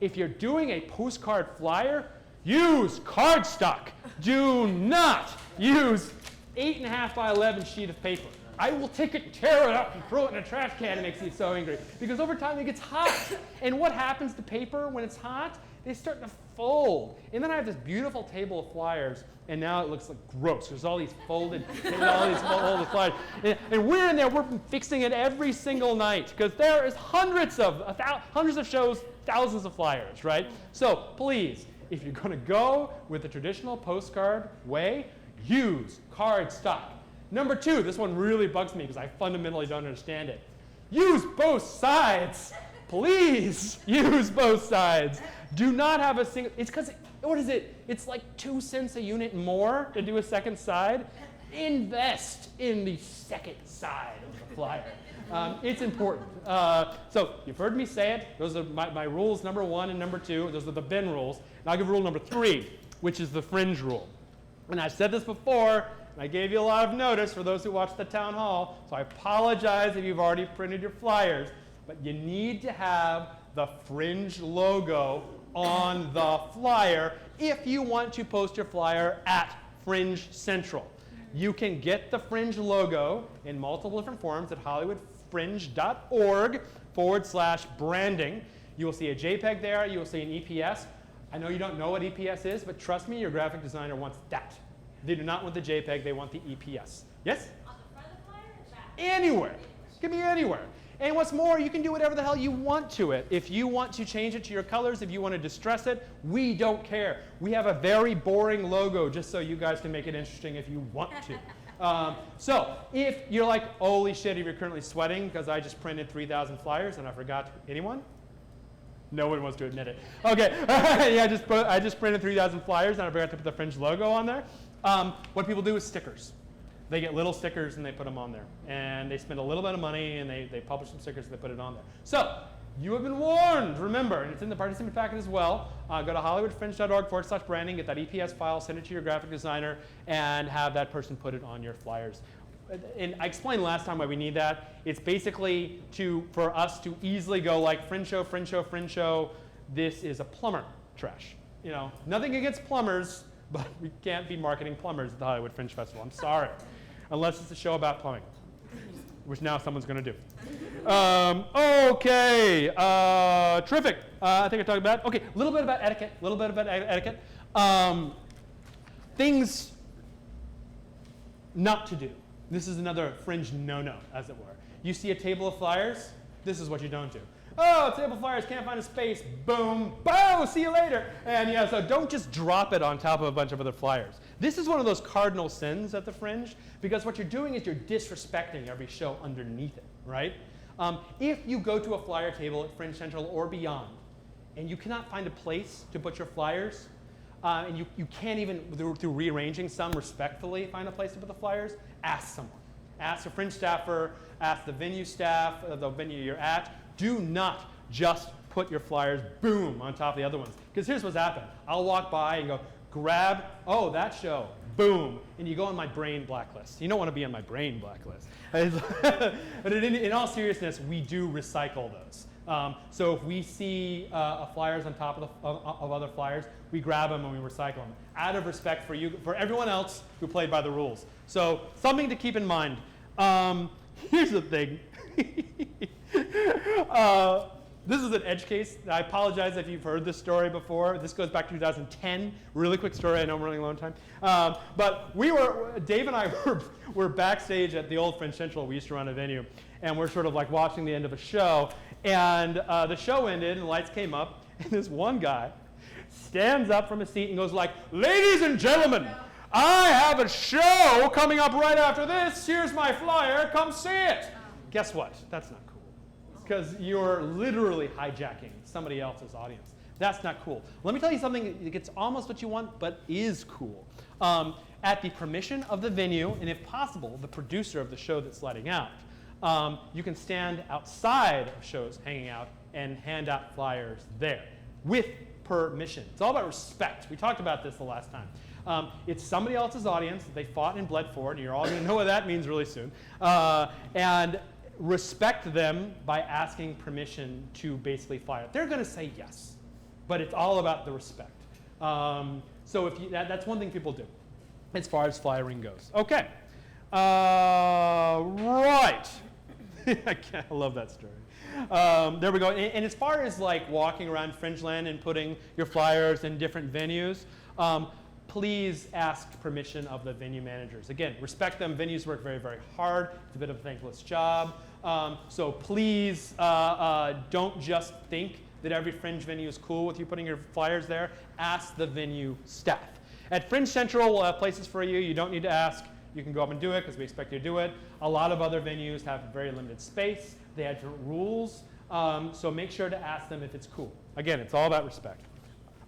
If you're doing a postcard flyer, use cardstock. Do not use 8.5 by 11 sheet of paper. I will take it, tear it up, and throw it in a trash can. It makes me so angry. Because over time, it gets hot. And what happens to paper when it's hot? They start to fold. And then I have this beautiful table of flyers, and now it looks like gross. There's all these folded flyers. And we're in there, we're fixing it every single night. Because there is hundreds of shows, thousands of flyers, right? So please, if you're going to go with the traditional postcard way, use cardstock. Number 2, this one really bugs me because I fundamentally don't understand it. Use both sides. Please use both sides. Do not have a single, it's because, what is it? It's like 2 cents a unit more to do a second side. Invest in the second side of the flyer. It's important. So you've heard me say it. Those are my rules, number 1 and number 2. Those are the Ben rules. And I'll give rule number 3, which is the fringe rule. And I've said this before, and I gave you a lot of notice for those who watched the town hall, so I apologize if you've already printed your flyers, but you need to have the fringe logo on the flyer if you want to post your flyer at Fringe Central. You can get the fringe logo in multiple different forms at hollywoodfringe.org/branding. You will see a JPEG there, you will see an EPS. I know you don't know what EPS is, but trust me, your graphic designer wants that. They do not want the JPEG, they want the EPS. Yes?
On the front of the flyer or back?
Anywhere. It can be anywhere. And what's more, you can do whatever the hell you want to it. If you want to change it to your colors, if you want to distress it, we don't care. We have a very boring logo just so you guys can make it interesting if you want to. So if you're like, holy shit, if you're currently sweating because I just printed 3,000 flyers and I forgot, anyone? No one wants to admit it. Okay, yeah, I just printed 3,000 flyers and I forgot to put the Fringe logo on there. What people do is stickers. They get little stickers and they put them on there. And they spend a little bit of money and they publish some stickers and they put it on there. So, you have been warned, remember, and it's in the participant packet as well. Go to hollywoodfringe.org/branding, get that EPS file, send it to your graphic designer, and have that person put it on your flyers. And I explained last time why we need that. It's basically for us to easily go like fringe show, fringe show, fringe show. This is a plumber trash. Nothing against plumbers, but we can't be marketing plumbers at the Hollywood Fringe Festival. I'm sorry. Unless it's a show about plumbing, which now someone's going to do. Okay, terrific. I think I talked about, okay, a little bit about etiquette. Things not to do. This is another fringe no-no, as it were. You see a table of flyers, this is what you don't do. Oh, table of flyers, can't find a space, boom, boom, see you later. And yeah, so don't just drop it on top of a bunch of other flyers. This is one of those cardinal sins at the Fringe, because what you're doing is you're disrespecting every show underneath it, right? If you go to a flyer table at Fringe Central or beyond, and you cannot find a place to put your flyers, and you can't even, through rearranging some, respectfully find a place to put the flyers, ask someone. Ask a Fringe staffer, ask the venue staff, the venue you're at. Do not just put your flyers, boom, on top of the other ones. Because here's what's happened. I'll walk by and go, grab, oh, that show, boom, and you go on my brain blacklist. You don't want to be on my brain blacklist. But in all seriousness, we do recycle those. So if we see flyers on top of other flyers, we grab them and we recycle them out of respect for you, for everyone else who played by the rules. So something to keep in mind. Here's the thing. This is an edge case. I apologize if you've heard this story before. This goes back to 2010. Really quick story. I know I'm running a long time. But Dave and I were backstage at the old Fringe Central. We used to run a venue. And we're sort of like watching the end of a show. And the show ended and the lights came up. And this one guy stands up from his seat and goes like, "Ladies and gentlemen, I have a show coming up right after this. Here's my flyer. Come see it." Guess what? That's not cool. Because you're literally hijacking somebody else's audience. That's not cool. Let me tell you something that gets almost what you want, but is cool. At the permission of the venue, and if possible, the producer of the show that's letting out, you can stand outside of shows hanging out and hand out flyers there with permission. It's all about respect. We talked about this the last time. It's somebody else's audience that they fought and bled for, and you're all going to know what that means really soon. And respect them by asking permission to basically fly it. They're going to say yes, but it's all about the respect. So if you, that's one thing people do as far as flyering goes. Okay. Right. I love that story. There we go. And as far as like walking around Fringeland and putting your flyers in different venues, please ask permission of the venue managers. Again, respect them. Venues work very, very hard. It's a bit of a thankless job. So please don't just think that every Fringe venue is cool with you putting your flyers there. Ask the venue staff. At Fringe Central, we'll have places for you. You don't need to ask. You can go up and do it because we expect you to do it. A lot of other venues have very limited space. They have different rules. So make sure to ask them if it's cool. Again, it's all about respect.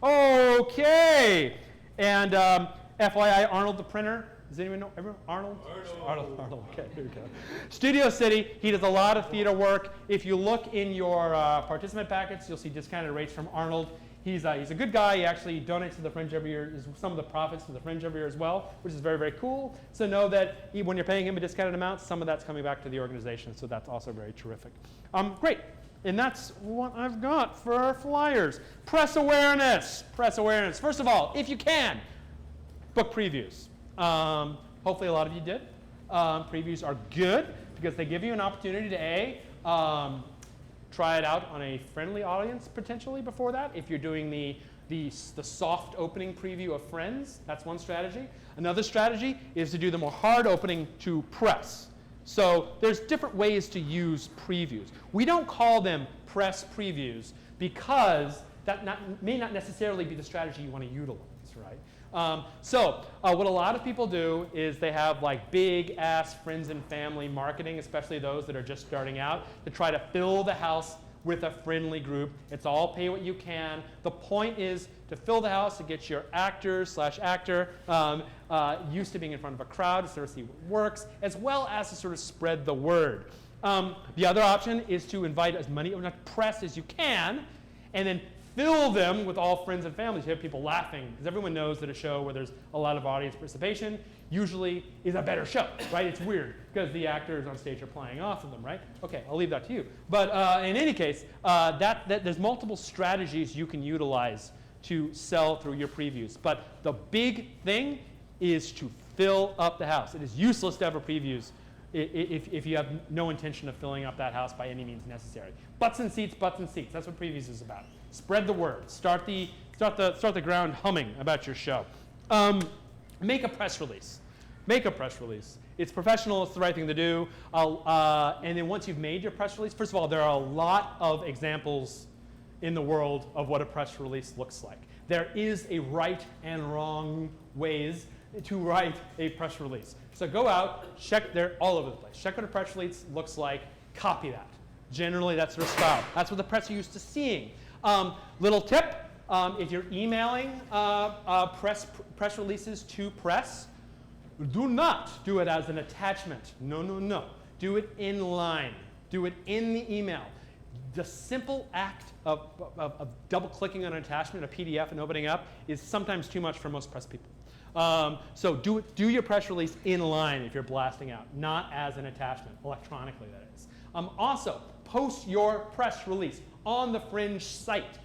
Okay. And FYI, Arnold the printer. Does anyone know? Everyone? Arnold? Arnold. Okay, here we go. Studio City. He does a lot of theater work. If you look in your participant packets, you'll see discounted rates from Arnold. He's a good guy. He actually donates to the Fringe every year, some of the profits to the Fringe every year as well, which is very, very cool. So know that when you're paying him a discounted amount, some of that's coming back to the organization. So that's also very terrific. Great. And that's what I've got for our flyers. Press awareness. Press awareness. First of all, if you can, book previews. Hopefully a lot of you did. Previews are good because they give you an opportunity to try it out on a friendly audience potentially before that. If you're doing the soft opening preview of Friends, that's one strategy. Another strategy is to do the more hard opening to press. So there's different ways to use previews. We don't call them press previews because that may not necessarily be the strategy you want to utilize, right? So what a lot of people do is they have like big ass friends and family marketing, especially those that are just starting out, to try to fill the house with a friendly group. It's all pay what you can. The point is to fill the house, to get your actor/actor used to being in front of a crowd, to sort of see what works, as well as to sort of spread the word. The other option is to invite as many press as you can, and then fill them with all friends and families. You have people laughing, because everyone knows that a show where there's a lot of audience participation usually is a better show, right? It's weird, because the actors on stage are playing off of them, right? Okay, I'll leave that to you. But in any case, there's multiple strategies you can utilize to sell through your previews. But the big thing is to fill up the house. It is useless to have a previews if you have no intention of filling up that house by any means necessary. Butts and seats, butts and seats. That's what previews is about. Spread the word. Start the ground humming about your show. Make a press release. Make a press release. It's professional. It's the right thing to do. And then once you've made your press release, first of all, there are a lot of examples in the world of what a press release looks like. There is a right and wrong ways to write a press release. So go out, check, they're all over the place. Check what a press release looks like, copy that. Generally, that's their style. That's what the press are used to seeing. Little tip, if you're emailing press releases to press, do not do it as an attachment. No, no, no. Do it in line. Do it in the email. The simple act of double-clicking on an attachment, a PDF, and opening up is sometimes too much for most press people. So do your press release in line if you're blasting out, not as an attachment, electronically that is. Also, post your press release on the Fringe site.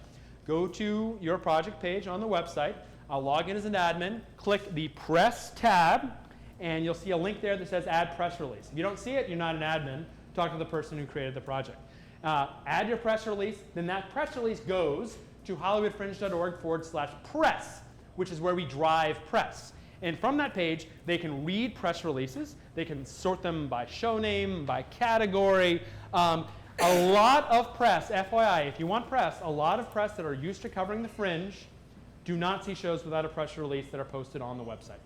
Go to your project page on the website. I'll log in as an admin, click the press tab, and you'll see a link there that says add press release. If you don't see it, you're not an admin. Talk to the person who created the project. Add your press release, then that press release goes to hollywoodfringe.org/press, which is where we drive press. And from that page, they can read press releases. They can sort them by show name, by category. A lot of press, FYI, if you want press, a lot of press that are used to covering the Fringe do not see shows without a press release that are posted on the website.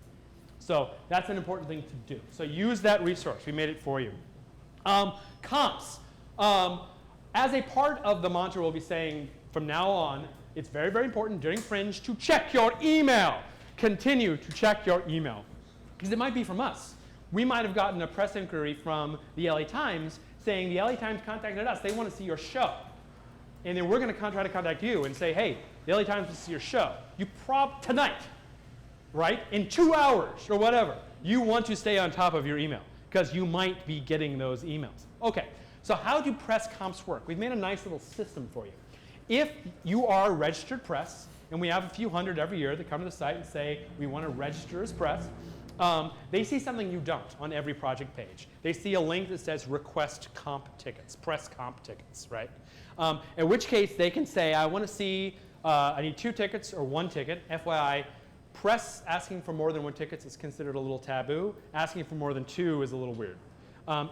So that's an important thing to do. So use that resource. We made it for you. Comps. As a part of the mantra, we'll be saying from now on, it's very, very important during Fringe to check your email. Continue to check your email. Because it might be from us. We might have gotten a press inquiry from the LA Times saying the LA Times contacted us. They want to see your show. And then we're going to try to contact you and say, hey, the LA Times wants to see your show. You tonight, right? In 2 hours or whatever. You want to stay on top of your email because you might be getting those emails. Okay, so how do press comps work? We've made a nice little system for you. If you are a registered press, and we have a few hundred every year that come to the site and say, we want to register as press, they see something you don't on every project page. They see a link that says request comp tickets, press comp tickets, right? In which case they can say, I want to see, I need 2 tickets or 1 ticket. FYI, press asking for more than 1 ticket is considered a little taboo. Asking for more than 2 is a little weird.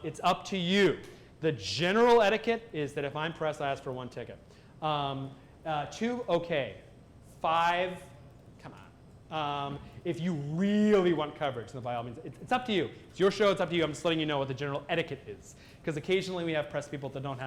It's up to you. The general etiquette is that if I'm press, I ask for 1 ticket. 2, okay. 5, come on. If you really want coverage, then by all means, it's up to you. It's your show, it's up to you. I'm just letting you know what the general etiquette is. Because occasionally we have press people that don't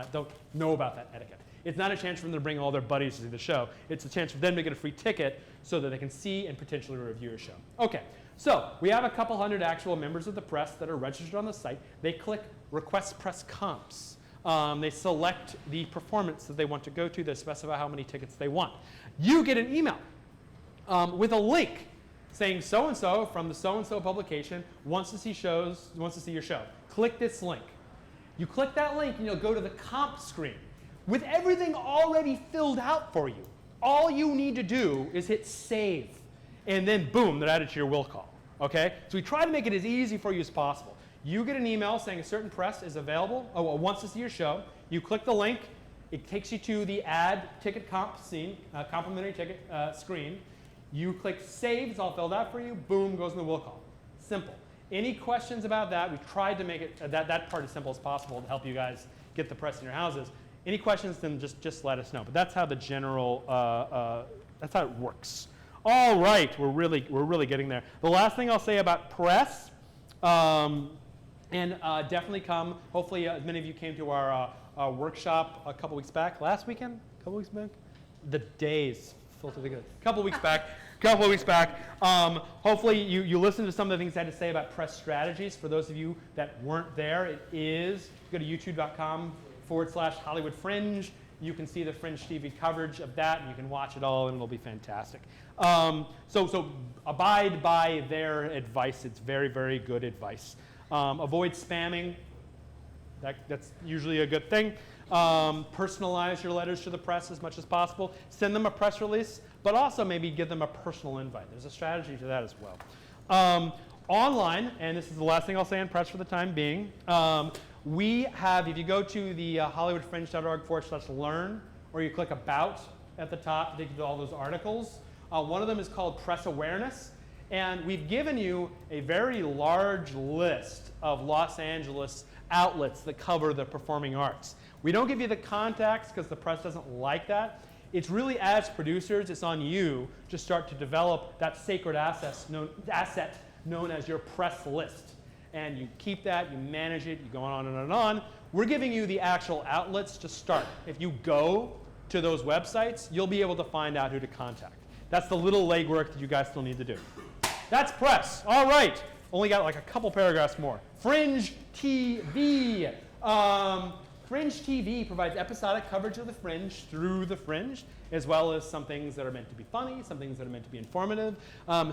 know about that etiquette. It's not a chance for them to bring all their buddies to see the show. It's a chance for them to get a free ticket so that they can see and potentially review your show. Okay, so we have a couple hundred actual members of the press that are registered on the site. They click Request Press Comps. They select the performance that they want to go to. They specify how many tickets they want. You get an email with a link saying so-and-so from the so-and-so publication wants to see your show. Click this link. You click that link and you'll go to the comp screen with everything already filled out for you. All you need to do is hit save, and then boom, they're added to your will call. Okay? So we try to make it as easy for you as possible. You get an email saying a certain press is available, or wants to see your show. You click the link. It takes you to the add ticket comp scene, complimentary ticket screen. You click save. It's all filled out for you. Boom, goes in the will call. Simple. Any questions about that? We've tried to make it that part as simple as possible to help you guys get the press in your houses. Any questions, then just let us know. But that's how the general, that's how it works. All right, we're really getting there. The last thing I'll say about press, and definitely come. Hopefully, as many of you came to our workshop a couple weeks back. Last weekend? A couple weeks back? The days filter together. A couple weeks back. Hopefully, you listened to some of the things I had to say about press strategies. For those of you that weren't there, it is, go to youtube.com/Hollywood Fringe. You can see the Fringe TV coverage of that, and you can watch it all, and it'll be fantastic. So abide by their advice. It's very, very good advice. Avoid spamming. That's usually a good thing. Personalize your letters to the press as much as possible. Send them a press release, but also maybe give them a personal invite. There's a strategy to that as well. Online, and this is the last thing I'll say on press for the time being, we have, if you go to the hollywoodfringe.org/learn, or you click About at the top to take you to all those articles, one of them is called Press Awareness. And we've given you a very large list of Los Angeles outlets that cover the performing arts. We don't give you the contacts because the press doesn't like that. It's really, as producers, it's on you to start to develop that sacred asset known as your press list. And you keep that, you manage it, you go on and on and on. We're giving you the actual outlets to start. If you go to those websites, you'll be able to find out who to contact. That's the little legwork that you guys still need to do. That's press. All right. Only got like a couple paragraphs more. Fringe TV. Fringe TV provides episodic coverage of the Fringe through the Fringe, as well as some things that are meant to be funny, some things that are meant to be informative,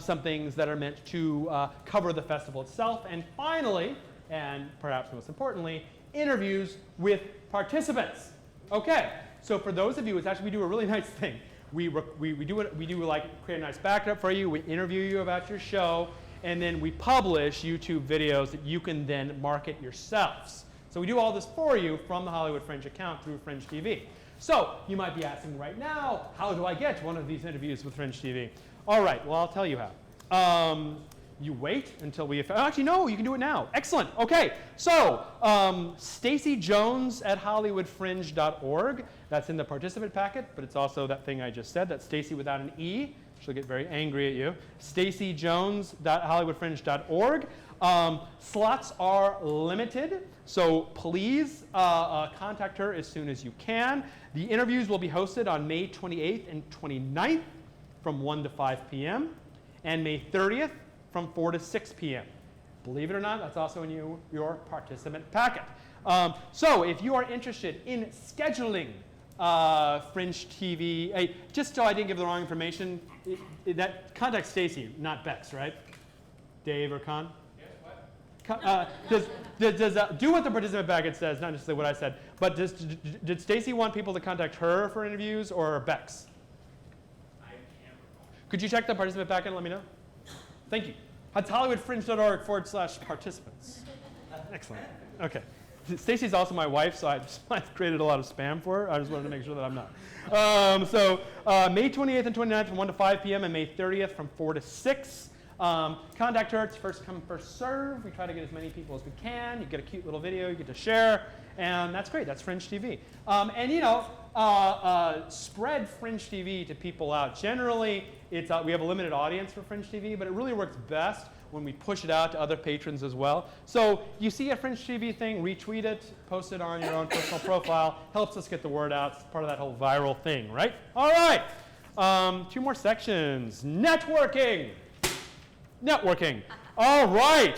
some things that are meant to cover the festival itself, and finally, and perhaps most importantly, interviews with participants. Okay, so for those of you, we do a really nice thing. We do like create a nice backup for you. We interview you about your show, and then we publish YouTube videos that you can then market yourselves. So we do all this for you from the Hollywood Fringe account through Fringe TV. So you might be asking right now, how do I get one of these interviews with Fringe TV? All right, well, I'll tell you how. You wait until we, actually, no, you can do it now. Excellent, okay. So Stacy Jones at hollywoodfringe.org. That's in the participant packet, but it's also that thing I just said. That's Stacy without an E. She'll get very angry at you. stacyjones.hollywoodfringe.org. Slots are limited, so please contact her as soon as you can. The interviews will be hosted on May 28th and 29th from 1 to 5 p.m. and May 30th from 4 to 6 p.m. Believe it or not, that's also in your participant packet. So if you are interested in scheduling Fringe TV, just so I didn't give the wrong information, that contact Stacy, not Bex, right? Dave or Con? Yes, what? Do what the participant packet says, not necessarily what I said. But did Stacy want people to contact her for interviews or Bex?
I can't recall.
Could you check the participant packet and let me know? Thank you. That's hollywoodfringe.org/participants. Excellent. Okay. Stacy's also my wife, so I've created a lot of spam for her. I just wanted to make sure that I'm not. May 28th and 29th from 1 to 5 p.m. and May 30th from 4 to 6. Contact her. It's first come, first serve. We try to get as many people as we can. You get a cute little video you get to share, and that's great. That's Fringe TV. Spread Fringe TV to people out. Generally, we have a limited audience for Fringe TV, but it really works best when we push it out to other patrons as well. So you see a Fringe TV thing, retweet it, post it on your own personal profile. Helps us get the word out. It's part of that whole viral thing, right? All right. 2 more sections. Networking. All right.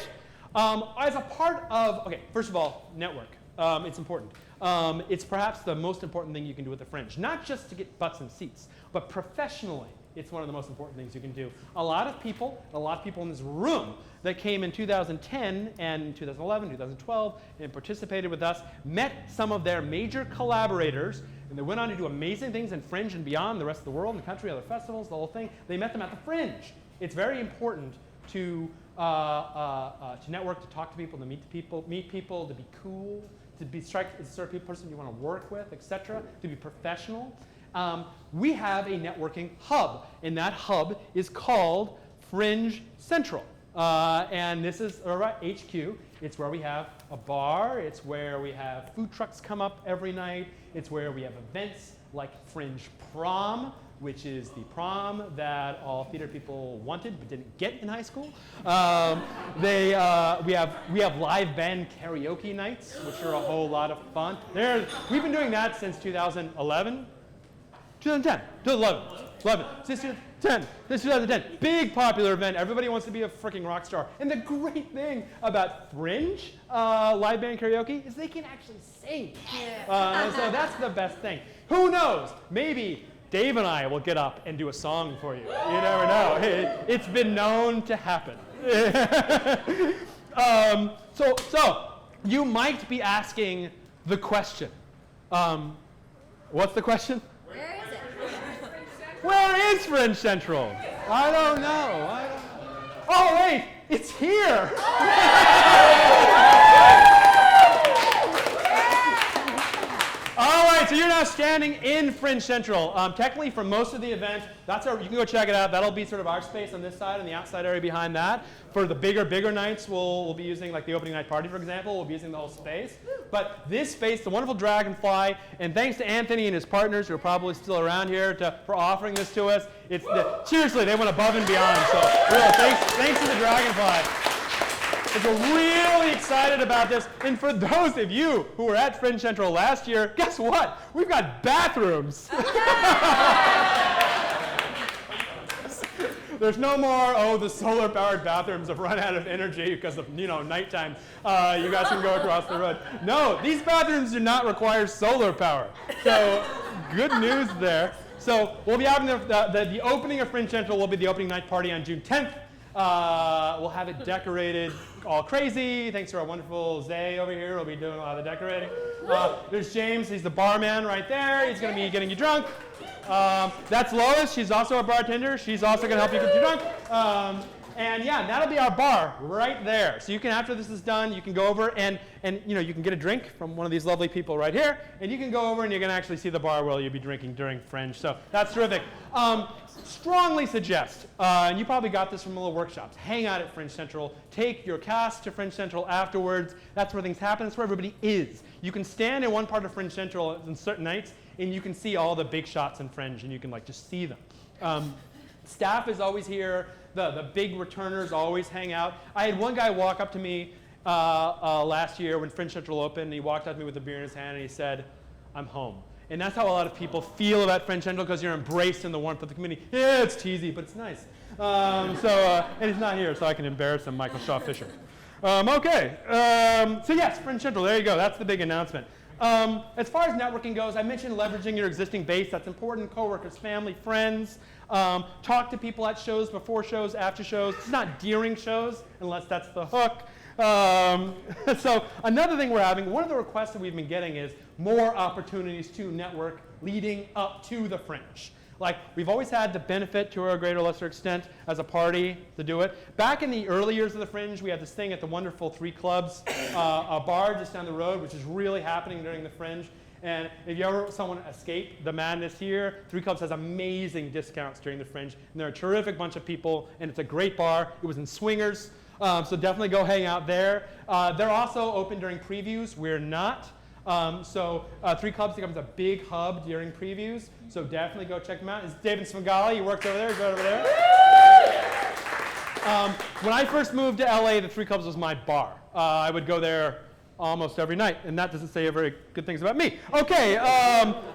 As a part of, okay, first of all, network. It's important. It's perhaps the most important thing you can do with the Fringe. Not just to get butts and seats, but professionally, it's one of the most important things you can do. A lot of people in this room that came in 2010 and 2011, 2012, and participated with us, met some of their major collaborators, and they went on to do amazing things in Fringe and beyond, the rest of the world, in the country, other festivals, the whole thing. They met them at the Fringe. It's very important to network, to talk to people, to meet people, to be cool, to be the sort of person you want to work with, etc., to be professional. We have a networking hub, and that hub is called Fringe Central. And this is HQ. It's where we have a bar. It's where we have food trucks come up every night. It's where we have events like Fringe Prom, which is the prom that all theater people wanted but didn't get in high school. We have live band karaoke nights, which are a whole lot of fun. We've been doing that since 2011. 2010, 2011, since 2010. Big popular event. Everybody wants to be a freaking rock star. And the great thing about Fringe live band karaoke is they can actually sing. Yeah. So that's the best thing. Who knows? Maybe Dave and I will get up and do a song for you. You never know. It's been known to happen. So you might be asking the question, What's the question?
Where is it?
Where is Fringe Central? I don't know. Oh, wait, it's here. All right, so you're now standing in Fringe Central. Technically, for most of the event, you can go check it out. That'll be sort of our space on this side and the outside area behind that. For the bigger nights, we'll be using, like the opening night party, for example, we'll be using the whole space. But this space, the wonderful Dragonfly, and thanks to Anthony and his partners, who are probably still around here, for offering this to us. Seriously, they went above and beyond. So, really, thanks to the Dragonfly. We're really excited about this. And for those of you who were at Fringe Central last year, guess what? We've got bathrooms. There's no more, the solar-powered bathrooms have run out of energy because of, nighttime. You guys can go across the road. No, these bathrooms do not require solar power. So good news there. So we'll be having the opening of Fringe Central will be the opening night party on June 10th. We'll have it decorated all crazy. Thanks to our wonderful Zay over here. We'll be doing a lot of the decorating. There's James. He's the barman right there. He's going to be getting you drunk. That's Lois. She's also a bartender. She's also going to help you get you drunk. And yeah, that'll be our bar right there. So you can, after this is done, you can go over and you can get a drink from one of these lovely people right here. And you can go over and you can actually see the bar where you'll be drinking during Fringe. So that's terrific. Strongly suggest, and you probably got this from little workshops, hang out at Fringe Central, take your cast to Fringe Central afterwards. That's where things happen. That's where everybody is. You can stand in one part of Fringe Central on certain nights, and you can see all the big shots in Fringe, and you can just see them. Staff is always here. The big returners always hang out. I had one guy walk up to me last year when Fringe Central opened, and he walked up to me with a beer in his hand, and he said, "I'm home." And that's how a lot of people feel about Fringe Central, because you're embraced in the warmth of the community. Yeah, it's cheesy, but it's nice. And he's not here, so I can embarrass him, Michael Shaw Fisher. Okay, so yes, Fringe Central, there you go. That's the big announcement. As far as networking goes, I mentioned leveraging your existing base. That's important. Coworkers, family, friends. Talk to people at shows, before shows, after shows. It's not during shows, unless that's the hook. So another thing we're having, one of the requests that we've been getting is more opportunities to network leading up to the Fringe. Like, we've always had the benefit, to a greater or lesser extent, as a party to do it. Back in the early years of the Fringe, we had this thing at the wonderful 3 Clubs, a bar just down the road, which is really happening during the Fringe. And if you ever someone escape the madness here, 3 Clubs has amazing discounts during the Fringe. And they're a terrific bunch of people, and it's a great bar. It was in Swingers, so definitely go hang out there. They're also open during previews. We're not. 3 Clubs becomes a big hub during previews, so definitely go check them out. It's David Svengali. He works over there. Go over there. When I first moved to LA, the 3 Clubs was my bar. I would go there almost every night, and that doesn't say very good things about me. Okay,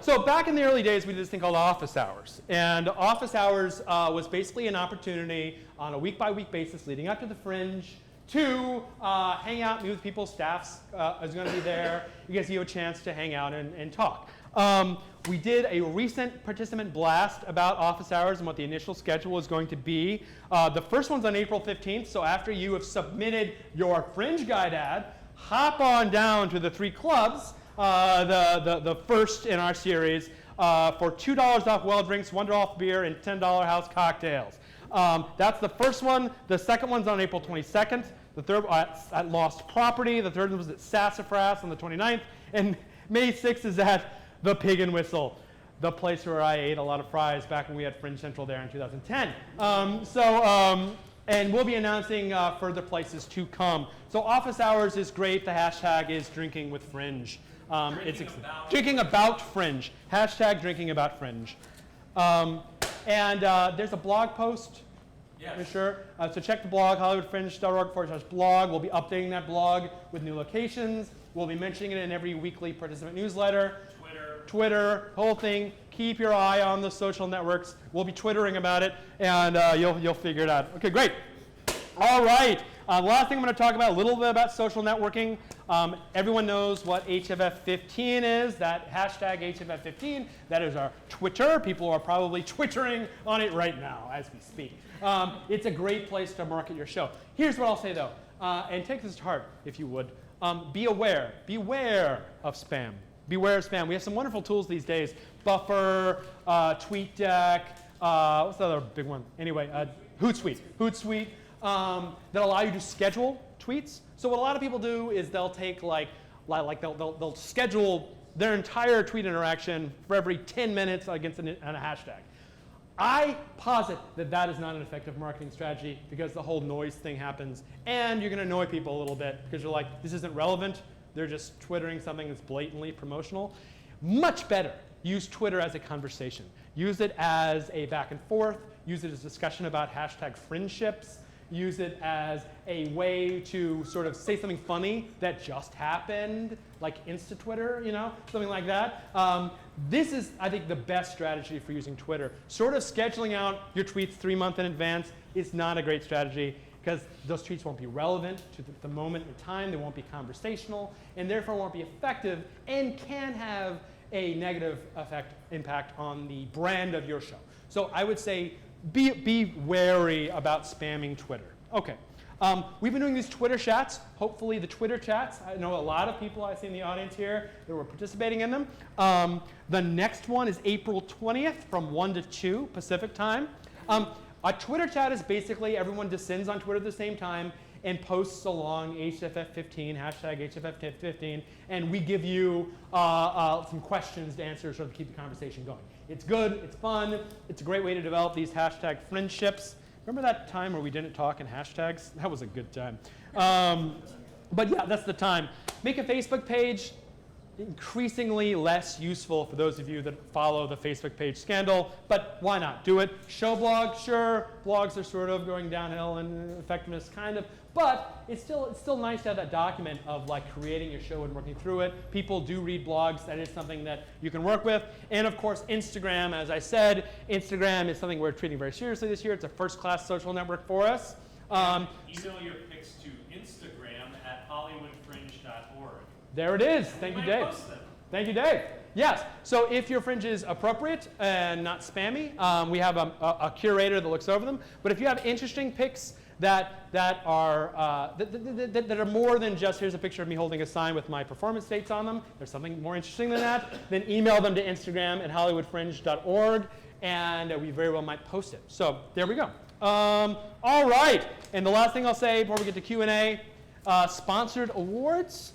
so back in the early days, we did this thing called office hours. And office hours was basically an opportunity on a week-by-week basis leading up to the Fringe to hang out, meet with people. Staff is going to be there. It gives you a chance to hang out and talk. We did a recent participant blast about office hours and what the initial schedule is going to be. The first one's on April 15th, so after you have submitted your Fringe Guide ad, hop on down to the 3 Clubs, the first in our series, for $2 off well drinks, $1 off beer, and $10 house cocktails. That's the first one. The second one's on April 22nd. The third at Lost Property. The third one was at Sassafras on the 29th. And May 6th is at the Pig and Whistle, the place where I ate a lot of fries back when we had Fringe Central there in 2010. And we'll be announcing further places to come. So office hours is great. The hashtag is drinking with Fringe. Drinking about Fringe. Hashtag drinking about Fringe. And there's a blog post. Yes. For sure. So check the blog, hollywoodfringe.org/blog. We'll be updating that blog with new locations. We'll be mentioning it in every weekly participant newsletter. Twitter, whole thing. Keep your eye on the social networks. We'll be twittering about it, and you'll figure it out. Okay, great. All right. Last thing I'm going to talk about, a little bit about social networking. Everyone knows what HFF15 is, that hashtag HFF15. That is our Twitter. People are probably twittering on it right now as we speak. It's a great place to market your show. Here's what I'll say, though, and take this to heart, if you would. Beware of spam. beware of spam. We have some wonderful tools these days. Buffer, TweetDeck, what's the other big one? Anyway, Hootsuite. Hootsuite that allow you to schedule tweets. So what a lot of people do is they'll take they'll schedule their entire tweet interaction for every 10 minutes against a hashtag. I posit that that is not an effective marketing strategy because the whole noise thing happens, and you're going to annoy people a little bit because you're like, this isn't relevant. They're just twittering something that's blatantly promotional. Much better, use Twitter as a conversation. Use it as a back and forth. Use it as a discussion about hashtag friendships. Use it as a way to sort of say something funny that just happened, like Insta Twitter, you know, something like that. This is, I think, the best strategy for using Twitter. Sort of scheduling out your tweets 3 months in advance is not a great strategy because those tweets won't be relevant to the moment in time. They won't be conversational, and therefore won't be effective and can have a negative impact on the brand of your show. So I would say be wary about spamming Twitter. Okay. We've been doing these Twitter chats. Hopefully the Twitter chats, I know a lot of people I see in the audience here that were participating in them. The next one is April 20th from 1 to 2 Pacific time. A Twitter chat is basically everyone descends on Twitter at the same time and posts along HFF15, hashtag HFF15, and we give you some questions to answer sort of keep the conversation going. It's good, it's fun, it's a great way to develop these hashtag friendships. Remember that time where we didn't talk in hashtags? That was a good time. But yeah, that's the time. Make a Facebook page. Increasingly less useful for those of you that follow the Facebook page scandal, but why not? Do it. Show blog, sure, blogs are sort of going downhill in effectiveness, kind of, but it's still nice to have that document of like creating your show and working through it. People do read blogs. That is something that you can work with. And of course, Instagram, as I said, Instagram is something we're treating very seriously this year. It's a first-class social network for us.
Email your pics to Instagram at hollywoodfringe.org.
There it is. Thank you, Dave. Thank you, Dave. Yes. So if your fringe is appropriate and not spammy, we have a curator that looks over them. But if you have interesting pics that are more than just here's a picture of me holding a sign with my performance dates on them, there's something more interesting than that, then email them to Instagram at hollywoodfringe.org, and we very well might post it. So there we go. All right. And the last thing I'll say before we get to Q&A, sponsored awards.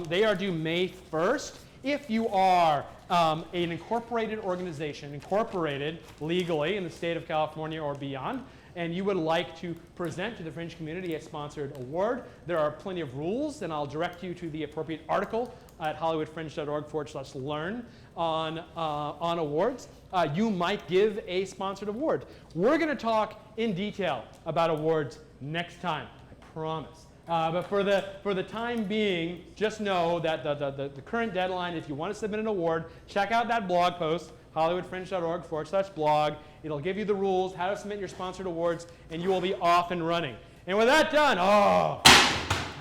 They are due May 1st. If you are an incorporated organization, incorporated legally in the state of California or beyond, and you would like to present to the Fringe community a sponsored award, there are plenty of rules, and I'll direct you to the appropriate article at hollywoodfringe.org/learn on awards. You might give a sponsored award. We're going to talk in detail about awards next time, I promise. But for the time being, just know that the current deadline, if you want to submit an award, check out that blog post, hollywoodfringe.org/blog. It'll give you the rules, how to submit your sponsored awards, and you will be off and running. And with that done, oh,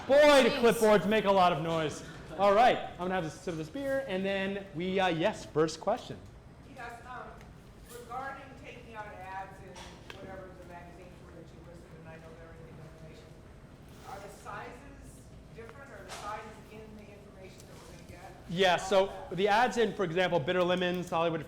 boy, do clipboards make a lot of noise. All right, I'm going to have a sip of this beer, and then we, yes, first question.
Yes, regarding taking out ads in whatever the magazines were that you listed, and I know they're in the information, are the sizes different, or the sizes in the information that we're going to get?
Yeah, so the ads in, for example, Bitter Lemons, Hollywood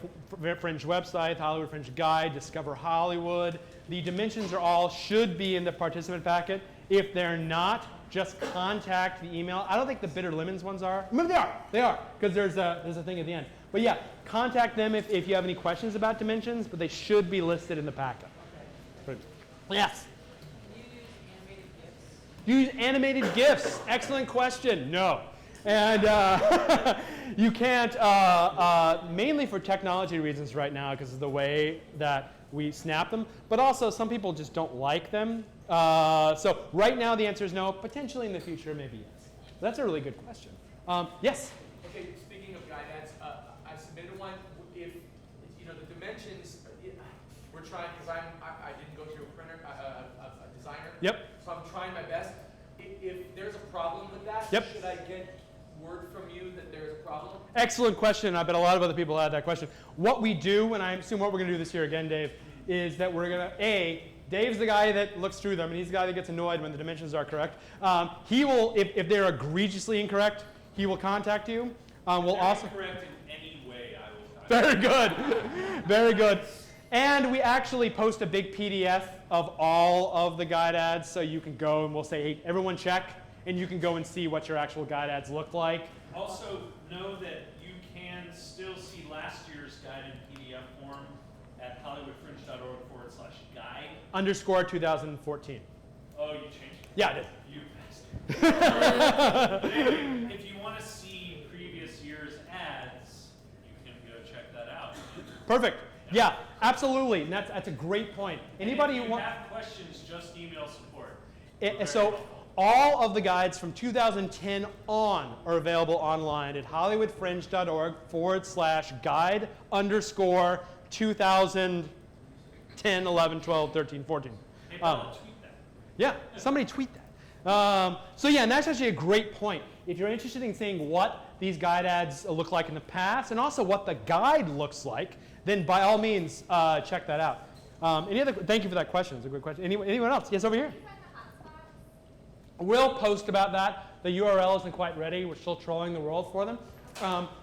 Fringe website, Hollywood Fringe Guide, Discover Hollywood, the dimensions are all should be in the participant packet. If they're not, just contact the email. I don't think the Bitter Lemons ones are. Maybe they are, because there's a thing at the end. But yeah, contact them if you have any questions about dimensions, but they should be listed in the packet. Okay. Yes? Use animated GIFs. Excellent question. No. And you can't, mainly for technology reasons right now, because of the way that we snap them, but also some people just don't like them. So right now the answer is no. Potentially in the future, maybe yes. That's a really good question. Yes?
Okay, speaking of guide ads, I submitted one. If, you know, the dimensions, we're trying, because I didn't go through a printer, a designer.
Yep.
So I'm trying my best. If there's a problem with that,
yep.
Should I get word from you that there's a problem?
Excellent question. I bet a lot of other people had that question. What we do, and I assume what we're going to do this year again, Dave, is that we're going to, Dave's the guy that looks through them, and he's the guy that gets annoyed when the dimensions are correct. He will, if they're egregiously incorrect, he will contact you. We'll
If
also.
they're incorrect in any way, I will.
Very good. Very good. And we actually post a big PDF of all of the guide ads, so you can go and we'll say, hey, everyone check, and you can go and see what your actual guide ads look like.
Also, know that you can still see last year's guide in PDF form at hollywoodfringe.org/guide.
_ 2014.
Oh, you changed it?
Yeah, I did.
You bastard. Anyway, if you want to see previous year's ads, you can go check that out.
Perfect. Yeah, absolutely. And that's a great point. Anybody
if
who
you
wants.
have questions, just email support.
So all of the guides from 2010 on are available online at hollywoodfringe.org/guide _ 2010, 11, 12, 13, 14.
Hey, Bella, tweet that.
Yeah, somebody tweet that. So yeah, and that's actually a great point. If you're interested in seeing what these guide ads look like in the past and also what the guide looks like, then by all means, check that out. Thank you for that question. It's a great question. Anyone else? Yes, over here. We'll post about that. The URL isn't quite ready. We're still trolling the world for them.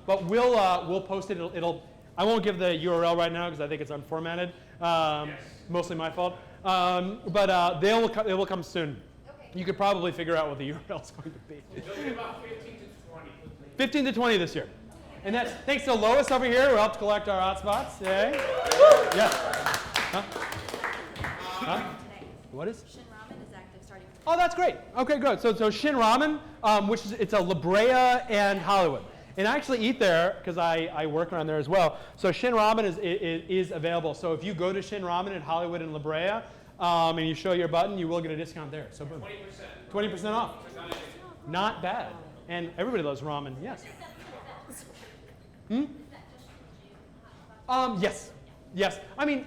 But we'll post it. I won't give the URL right now because I think it's unformatted. Mostly my fault. But it will come soon.
Okay.
You could probably figure out what the URL is going to be.
It'll be about 15 to 20.
15 to 20 this year. And that's thanks to Lois over here who helped collect our hotspots. Yay. Yeah. Huh? Huh? What is?
Shin Ramen is active starting.
Oh, that's great. Okay, good. So Shin Ramen, it's a La Brea and Hollywood. And I actually eat there because I work around there as well. So Shin Ramen is available. So if you go to Shin Ramen at Hollywood and La Brea and you show your button, you will get a discount there. So 20%. 20% off. Not bad. And everybody loves ramen. Yes. Yes. Yes. I mean,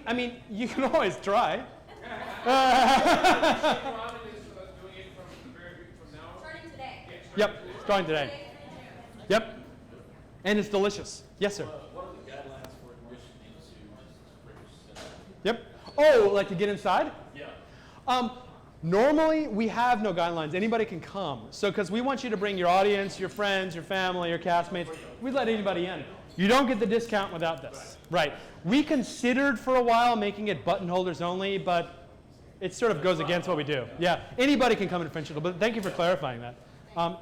you can always try.
Starting today.
Yep. Starting today. Yep. And it's delicious. Yes, sir.
What are the guidelines for admission into Fringe?
Yep. Oh, like to get inside?
Yeah.
Normally, we have no guidelines. Anybody can come. So, because we want you to bring your audience, your friends, your family, your castmates. We let anybody in. You don't get the discount without this. Right. We considered for a while making it button holders only, but it sort of goes against what we do. Yeah. Anybody can come in Fringe, but thank you for clarifying that.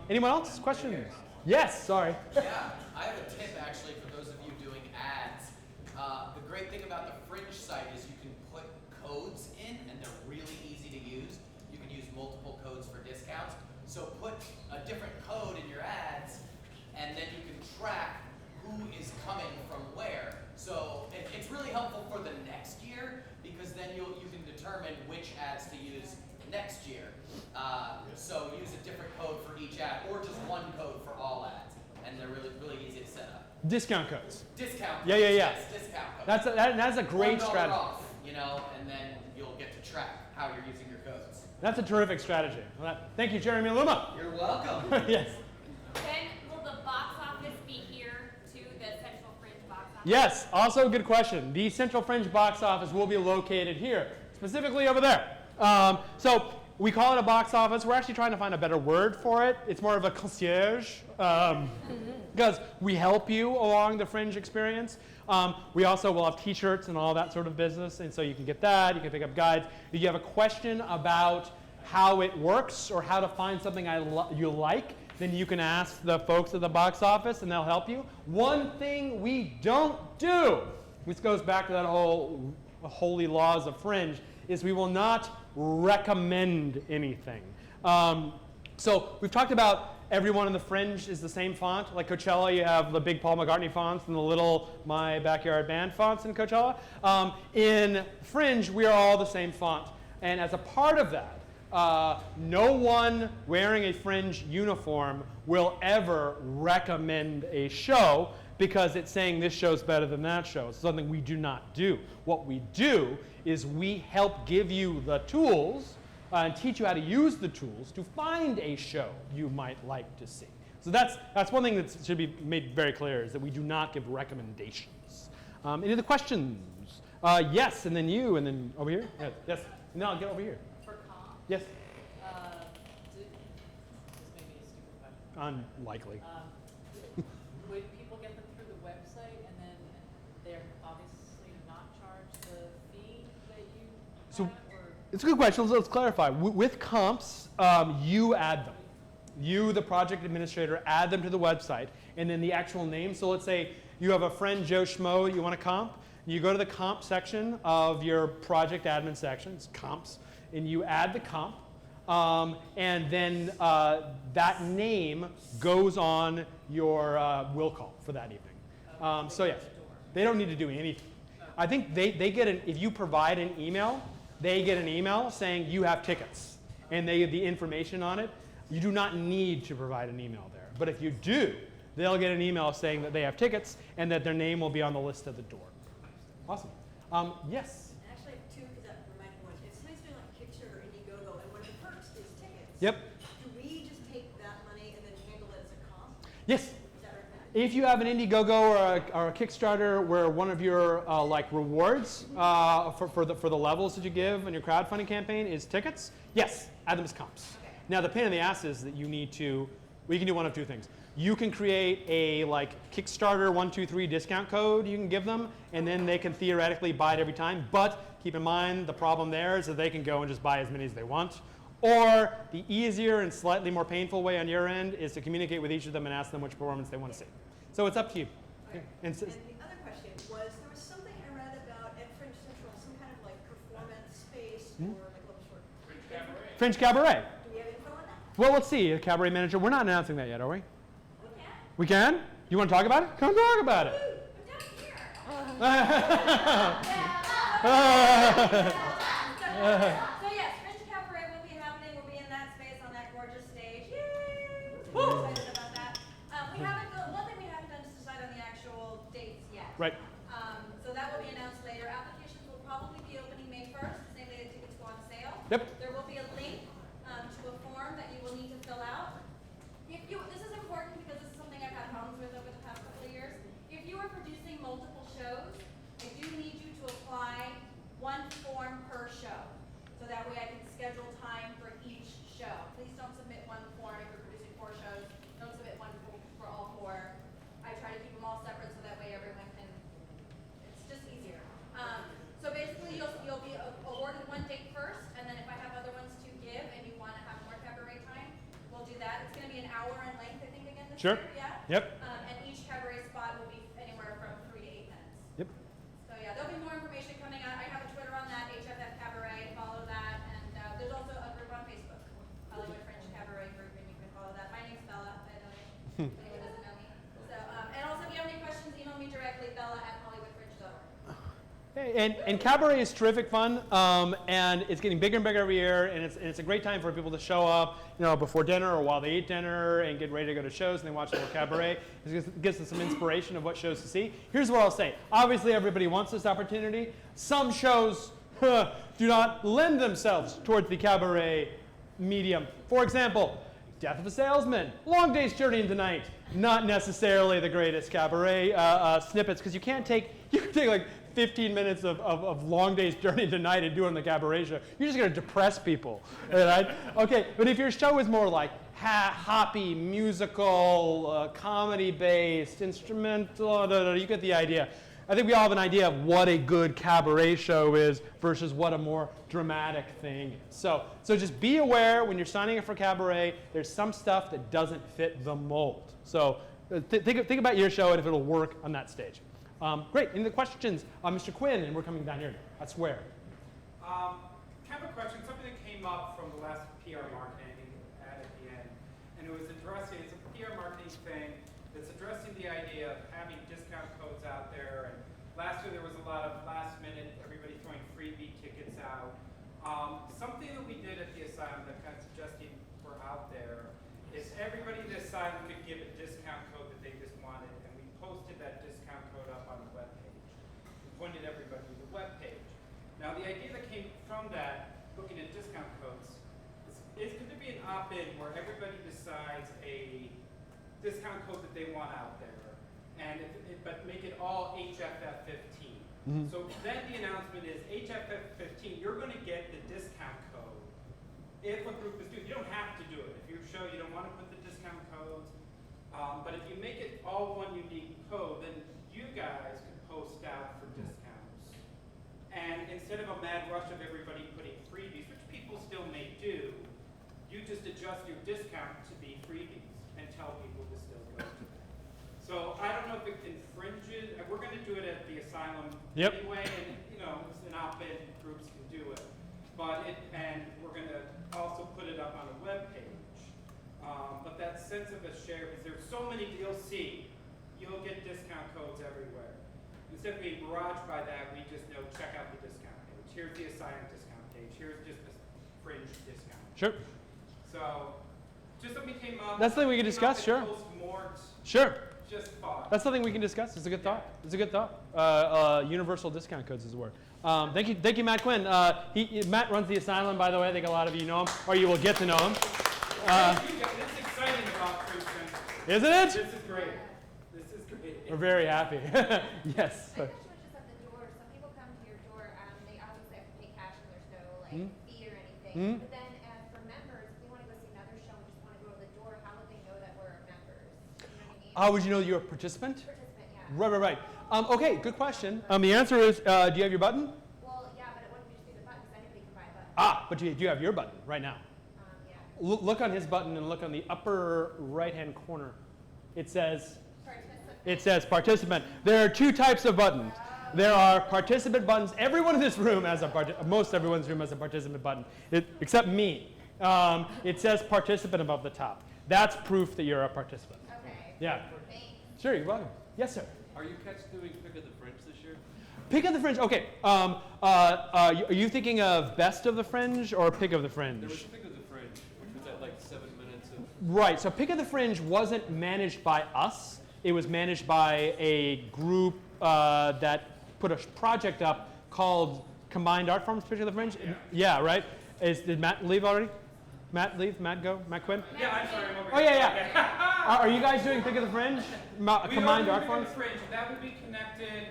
Anyone else? Questions? Yes. Sorry.
Yeah, I have a tip actually for those of you doing ads. The great thing about the Fringe site is you can put codes in and they're really easy to use. You can use multiple codes for discounts. So put a different code in your ads and then you can track who is coming from where. So it's really helpful for the next year because then you can determine which ads to use next year. So use a different code for each ad or just one code for all ads. And they're really easy to set up.
Discount codes.
Discount.
Yeah.
Yes, discount code.
That's a great
$1
strategy.
off, and then you'll get to track how you're using your codes.
That's a terrific strategy. Thank you, Jeremy Luma.
You're welcome.
Yes.
Then will the box office be here to the Central Fringe box office?
Yes. Also a good question. The Central Fringe box office will be located here, specifically over there. So we call it a box office. We're actually trying to find a better word for it. It's more of a concierge because we help you along the Fringe experience. We also will have T-shirts and all that sort of business, and so you can get that. You can pick up guides. If you have a question about how it works or how to find something you like, then you can ask the folks at the box office, and they'll help you. One thing we don't do, which goes back to that whole holy laws of Fringe, is we will not recommend anything. So we've talked about everyone in the Fringe is the same font. Like Coachella, you have the big Paul McCartney fonts and the little My Backyard Band fonts in Coachella. In Fringe, we are all the same font. And as a part of that, no one wearing a Fringe uniform will ever recommend a show because it's saying this show's better than that show. It's something we do not do. What we do is we help give you the tools and teach you how to use the tools to find a show you might like to see. So that's one thing that should be made very clear is that we do not give recommendations. Any other questions? Yes, and then you, and then over here. Yes. No, get over here.
For comp,
Yes.
this may be a stupid question.
Unlikely.
would people get them through the website and then they're obviously not charged the fee that you
So-
have, or?
It's a good question. Let's clarify. With comps, you add them. You, the project administrator, add them to the website, and then the actual name. So let's say you have a friend, Joe Schmo, you want to comp. You go to the comp section of your project admin section, it's comps, and you add the comp, and then that name goes on your will call for that evening. So yes, they don't need to do anything. I think they get if you provide an email, they get an email saying you have tickets, and they have the information on it. You do not need to provide an email there. But if you do, they'll get an email saying that they have tickets and that their name will be on the list at the door. Awesome. Yes?
Actually, two, because that reminded me one. If somebody's doing like Kickstarter or Indiegogo, and one of the perks is tickets.
Yep.
Do we just take that money and then handle it as a comp?
Yes.
Is that right?
If you have an Indiegogo or a Kickstarter where one of your like rewards for the levels that you give in your crowdfunding campaign is tickets, yes, add them as comps.
Okay.
Now the pain in the ass is that you need to, well, you can do one of two things. You can create a like Kickstarter 123 discount code you can give them, and then they can theoretically buy it every time. But keep in mind the problem there is that they can go and just buy as many as they want. Or the easier and slightly more painful way on your end is to communicate with each of them and ask them which performance they want to see. So it's up to you.
Okay.
And
And the other question was, there was something I read about at Fringe Central, some kind of like performance space or like what was the word?
Fringe Cabaret.
Fringe Cabaret.
Do we have info on that?
Well, let's see, Cabaret Manager. We're not announcing that yet, are we?
We can.
We can? You want to talk about it? Come talk about it.
I'm down here. So yes, Fringe Cabaret will be happening. We'll be in that space on that gorgeous stage. Yay! We're excited about that. We haven't. The one thing we haven't done is decide on the actual dates yet.
Right.
So that will be announced later. Applications will probably be opening May 1st, the same day the tickets go on sale.
Yep.
There will be a link to a form that you will need to fill out. This is important because this is something I've had problems with over the past couple of years. If you are producing multiple shows, I do need you to apply one form per show. So that way I can schedule time for each show. Please don't submit one form if you're producing 4 shows. Don't submit one for all 4. I try to keep them all separate so that way everyone can, it's just easier. So basically you'll be awarded one date first, and then if I have other ones to give and you want to have more cabaret time, we'll do that. It's going to be an hour in length, I think, again this
Sure.
year. Yeah?
Yep.
And each cabaret spot will be anywhere from 3 to 8 minutes.
Yep.
So yeah, there'll be more information coming out. I have a Twitter on that, HFF Cabaret, follow that, and there's also a group on Facebook, Hollywood Fringe Cabaret group, and you can follow that. My name's Bella, by the way, if anyone doesn't know me. So, and also if you have any questions, email me directly, bella@hollywoodfringe.org.
Hey, and Cabaret is terrific fun, and it's getting bigger and bigger every year, and it's a great time for people to show up, before dinner or while they eat dinner and get ready to go to shows and they watch a little Cabaret. It gives them some inspiration of what shows to see. Here's what I'll say. Obviously, everybody wants this opportunity. Some shows do not lend themselves towards the Cabaret medium. For example, Death of a Salesman, Long Day's Journey into Night, not necessarily the greatest Cabaret snippets, because you can take like 15 minutes of Long Day's Journey into Night and do it on the Cabaret show. You're just going to depress people, right? Okay, but if your show is more like hoppy, musical, comedy-based, instrumental, you get the idea. I think we all have an idea of what a good cabaret show is versus what a more dramatic thing is. So just be aware when you're signing up for cabaret, there's some stuff that doesn't fit the mold. So think about your show and if it'll work on that stage. Great, any other questions? Mr. Quinn, and we're coming down here, I swear.
Kind of a question, something that came up from the last PR marketing ad at the end, and it was addressing, it's a PR marketing thing that's addressing the idea of having discount codes out there, and last year there was a lot of last minute, everybody throwing freebie tickets out. Something that we did at the asylum that kind of suggesting we're out there is everybody at the asylum could give a discount code that they just wanted, and we posted that discount code up on the webpage. We pointed everybody to the webpage. Now the idea that came from that, looking at discount codes, is could there be an opt-in where everybody decides a discount code that they want out there, and but make it all HFF 15. So then the announcement is HFF 15, you're going to get the discount code if a group is doing. You don't have to do it. If you show you don't want to put the discount codes, But if you make it all one unique code, then you guys can post out for discounts. And instead of a mad rush of everybody putting freebies, which people still may do, you just adjust your discount to be freebies and tell people to still go to that. So I don't know if it infringes. We're going to do it at the asylum anyway, and it's an op-ed, groups can do it. And we're going to also put it up on a web page. But that sense of a share, because there's so many you'll see, you'll get discount codes everywhere. Instead of being barraged by that, we just know check out the discount page. Here's the asylum discount page. Here's just the fringe discount.
Sure.
So, just something came up.
That's something we can discuss, sure. Sure.
Just thought.
That's something we can discuss. It's a good thought. It's a good thought. Universal discount codes is the word. Thank you, Matt Quinn. Matt runs the asylum, by the way. I think a lot of you know him, or you will get to know him.
It's exciting about Princeton.
Isn't it?
This is great. This is great.
We're very happy. Yes.
My question was just at the door. Some people come to your door, they obviously have to pay cash and there's no fee or anything. But then for members, if they want to go see another show and just want to go to the door, how would they know that we're members? You know what I mean?
How would you know you're a participant?
Participant, yeah.
Right. Okay, good question. The answer is, do you have your button?
Well, yeah, but it wouldn't just be the button because anybody can buy a button.
But do you have your button right now?
Yeah.
Look on his button and look on the upper right-hand corner. It says participant. There are two types of buttons. There are participant buttons. Everyone in this room has most everyone's room has a participant button, except me. It says participant above the top. That's proof that you're a participant.
Okay.
Yeah.
Thanks.
Sure, you're welcome. Yes, sir.
Are you cats doing Pick of the Fringe this year?
Pick of the Fringe. Okay. Are you thinking of Best of the Fringe or Pick of the Fringe?
There was Pick of the Fringe, which was at like 7 minutes of.
Right. So Pick of the Fringe wasn't managed by us. It was managed by a group that put a project up called Combined Art Forms Pick of the Fringe. Yeah. Right. Did Matt leave already? Matt leave? Matt go? Matt Quinn?
Yeah, I'm sorry. I'm over
Oh
here.
yeah. Are you guys doing Pick of the Fringe? Combined Art Forms?
Fringe. That would be connected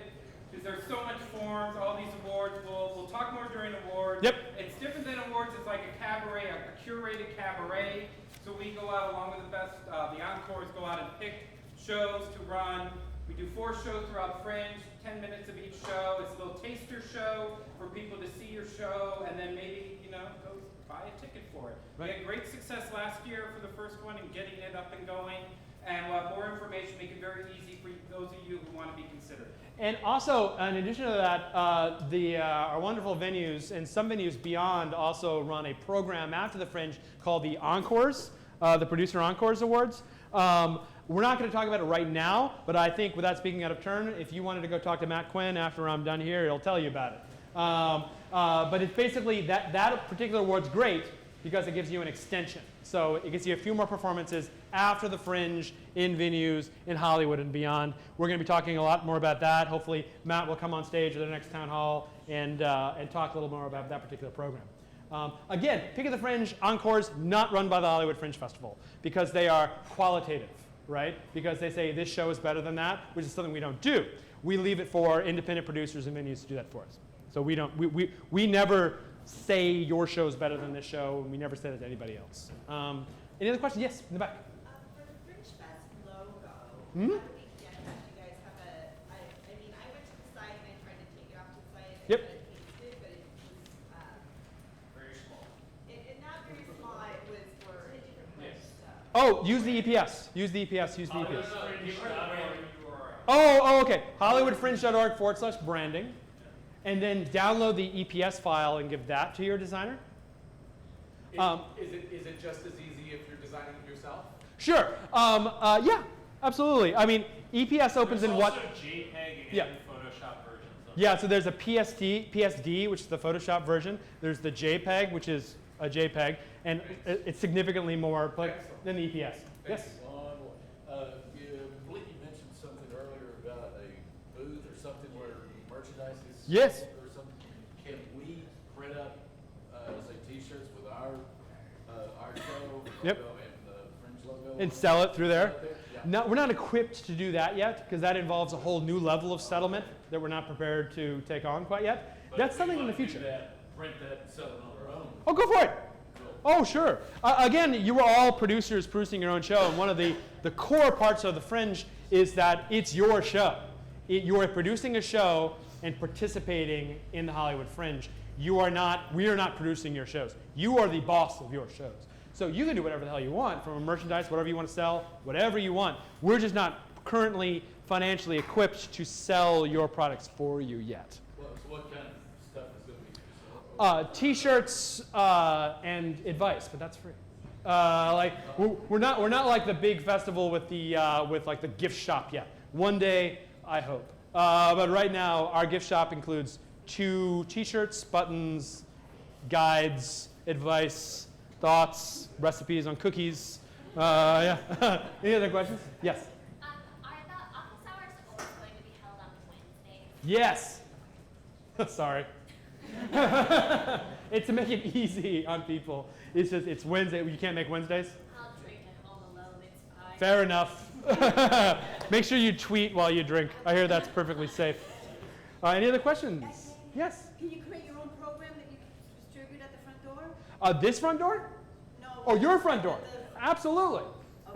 because there's so much forms, all these awards. We'll talk more during awards.
Yep.
It's different than awards. It's like a cabaret, a curated cabaret. So we go out along with the best. The encores go out and pick shows to run. We do 4 shows throughout Fringe, 10 minutes of each show. It's a little taster show for people to see your show and then maybe, go buy a ticket for it.
Right.
We had great success last year for the first one and getting it up and going. And we'll have more information, make it very easy for those of you who want to be considered.
And also, in addition to that, our wonderful venues and some venues beyond also run a program after the Fringe called the Encores, the Producer Encores Awards. We're not going to talk about it right now, but I think without speaking out of turn, if you wanted to go talk to Matt Quinn after I'm done here, he'll tell you about it. But it's basically, that particular award's great because it gives you an extension. So it gives you a few more performances after the Fringe, in venues, in Hollywood and beyond. We're going to be talking a lot more about that. Hopefully Matt will come on stage at the next town hall and talk a little more about that particular program. Again, Pick of the Fringe Encores, not run by the Hollywood Fringe Festival because they are qualitative, right? Because they say this show is better than that, which is something we don't do. We leave it for independent producers and venues to do that for us. So we never say your show is better than this show, and we never say that to anybody else. Any other questions? Yes, in the back.
For the Fringe Fest logo,
Hmm?
how do we get that? You guys have I went to the site and I tried to take it off the site.
Yep.
And it pasted, but it was
Very small.
not very small. It was for stuff.
Oh, use the EPS. Use the EPS. Use the EPS.
Fringe.org.
Oh, okay. HollywoodFringe.org/branding. And then download the EPS file and give that to your designer.
Is it just as easy if you're designing it yourself?
Sure. Yeah, absolutely. I mean, EPS opens in what?
There's also JPEG and
Yeah.
Photoshop versions of
Yeah, so there's a PSD, which is the Photoshop version. There's the JPEG, which is a JPEG, and it's significantly more than the EPS. Yes?
I believe you mentioned something earlier about a booth or something where merchandise is
Yes.
sold or something. Can we print up, say, T-shirts with our show
Yep.
logo and the Fringe logo?
And sell it through there?
Yeah.
No, we're not equipped to do that yet, because that involves a whole new level of settlement that we're not prepared to take on quite yet. That's something in the future.
Print that, sell it on our own.
Oh, go for it.
Well,
Oh, sure. Again, you were all producers producing your own show, and one of the core parts of the Fringe is that it's your show. You are producing a show and participating in the Hollywood Fringe. We are not producing your shows. You are the boss of your shows. So you can do whatever the hell you want, from merchandise, whatever you want to sell, whatever you want. We're just not currently financially equipped to sell your products for you yet.
So what kind of stuff is going to be?
T-shirts and advice, but that's free. We're not like the big festival with like the gift shop yet. One day, I hope. But right now, our gift shop includes 2 T-shirts, buttons, guides, advice, thoughts, recipes on cookies. Yeah. Any other questions? Yes.
Are the office hours always going to be held on Wednesdays?
Yes. Sorry. It's to make it easy on people. It's Wednesday. You can't make Wednesdays?
I'll drink at home alone, it's fine.
Fair enough. Make sure you tweet while you drink. I hear that's perfectly safe. Any other questions? Yes?
Can you create your own program that you can distribute at the front door?
This front door?
No.
Oh, your front door. Absolutely.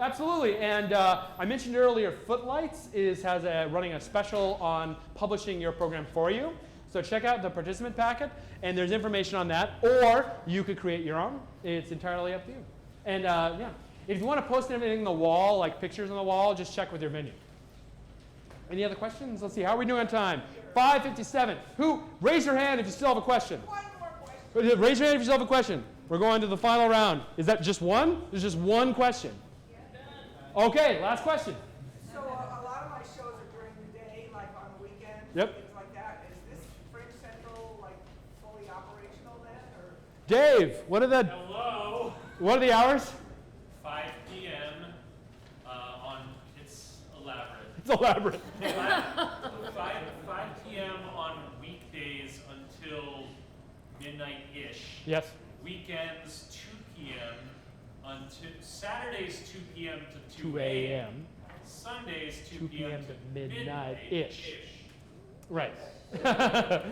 Absolutely. And I mentioned earlier, Footlights has running a special on publishing your program for you. So check out the participant packet, and there's information on that. Or you could create your own. It's entirely up to you. And yeah, if you want to post anything on the wall, like pictures on the wall, just check with your venue. Any other questions? Let's see. How are we doing on time? 5:57. Raise your hand if you still have a question.
One more question.
Raise your hand if you still have a question. We're going to the final round. Is that just one? There's just one question. Okay, last question.
So a lot of my shows are during the day, like on the weekends,
Yep.
things like that. Is this Fringe Central like fully operational then, or?
Dave, what are the hours?
5 p.m. It's elaborate.
It's elaborate.
5 p.m. on weekdays until midnight-ish.
Yes.
Weekends 2 p.m. until Saturdays 2 p.m. to
2 a.m.
Sundays
2 p.m. to midnight-ish. Right.
So that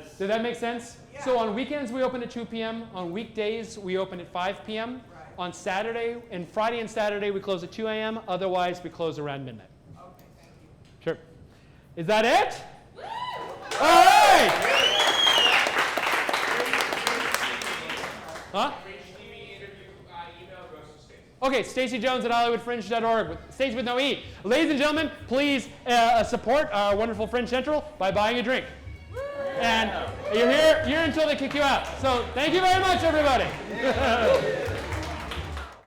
is.
Does that make sense?
Yeah.
So on weekends we open at 2 p.m. On weekdays we open at 5 p.m.
Right.
On Saturday and Friday and Saturday we close at 2 a.m. Otherwise we close around midnight.
Okay, thank you.
Sure. Is that it? All right. Huh? Okay, Stacey Jones at HollywoodFringe.org. Stacy with no E. Ladies and gentlemen, please support our wonderful Fringe Central by buying a drink. And you're here until they kick you out. So thank you very much, everybody.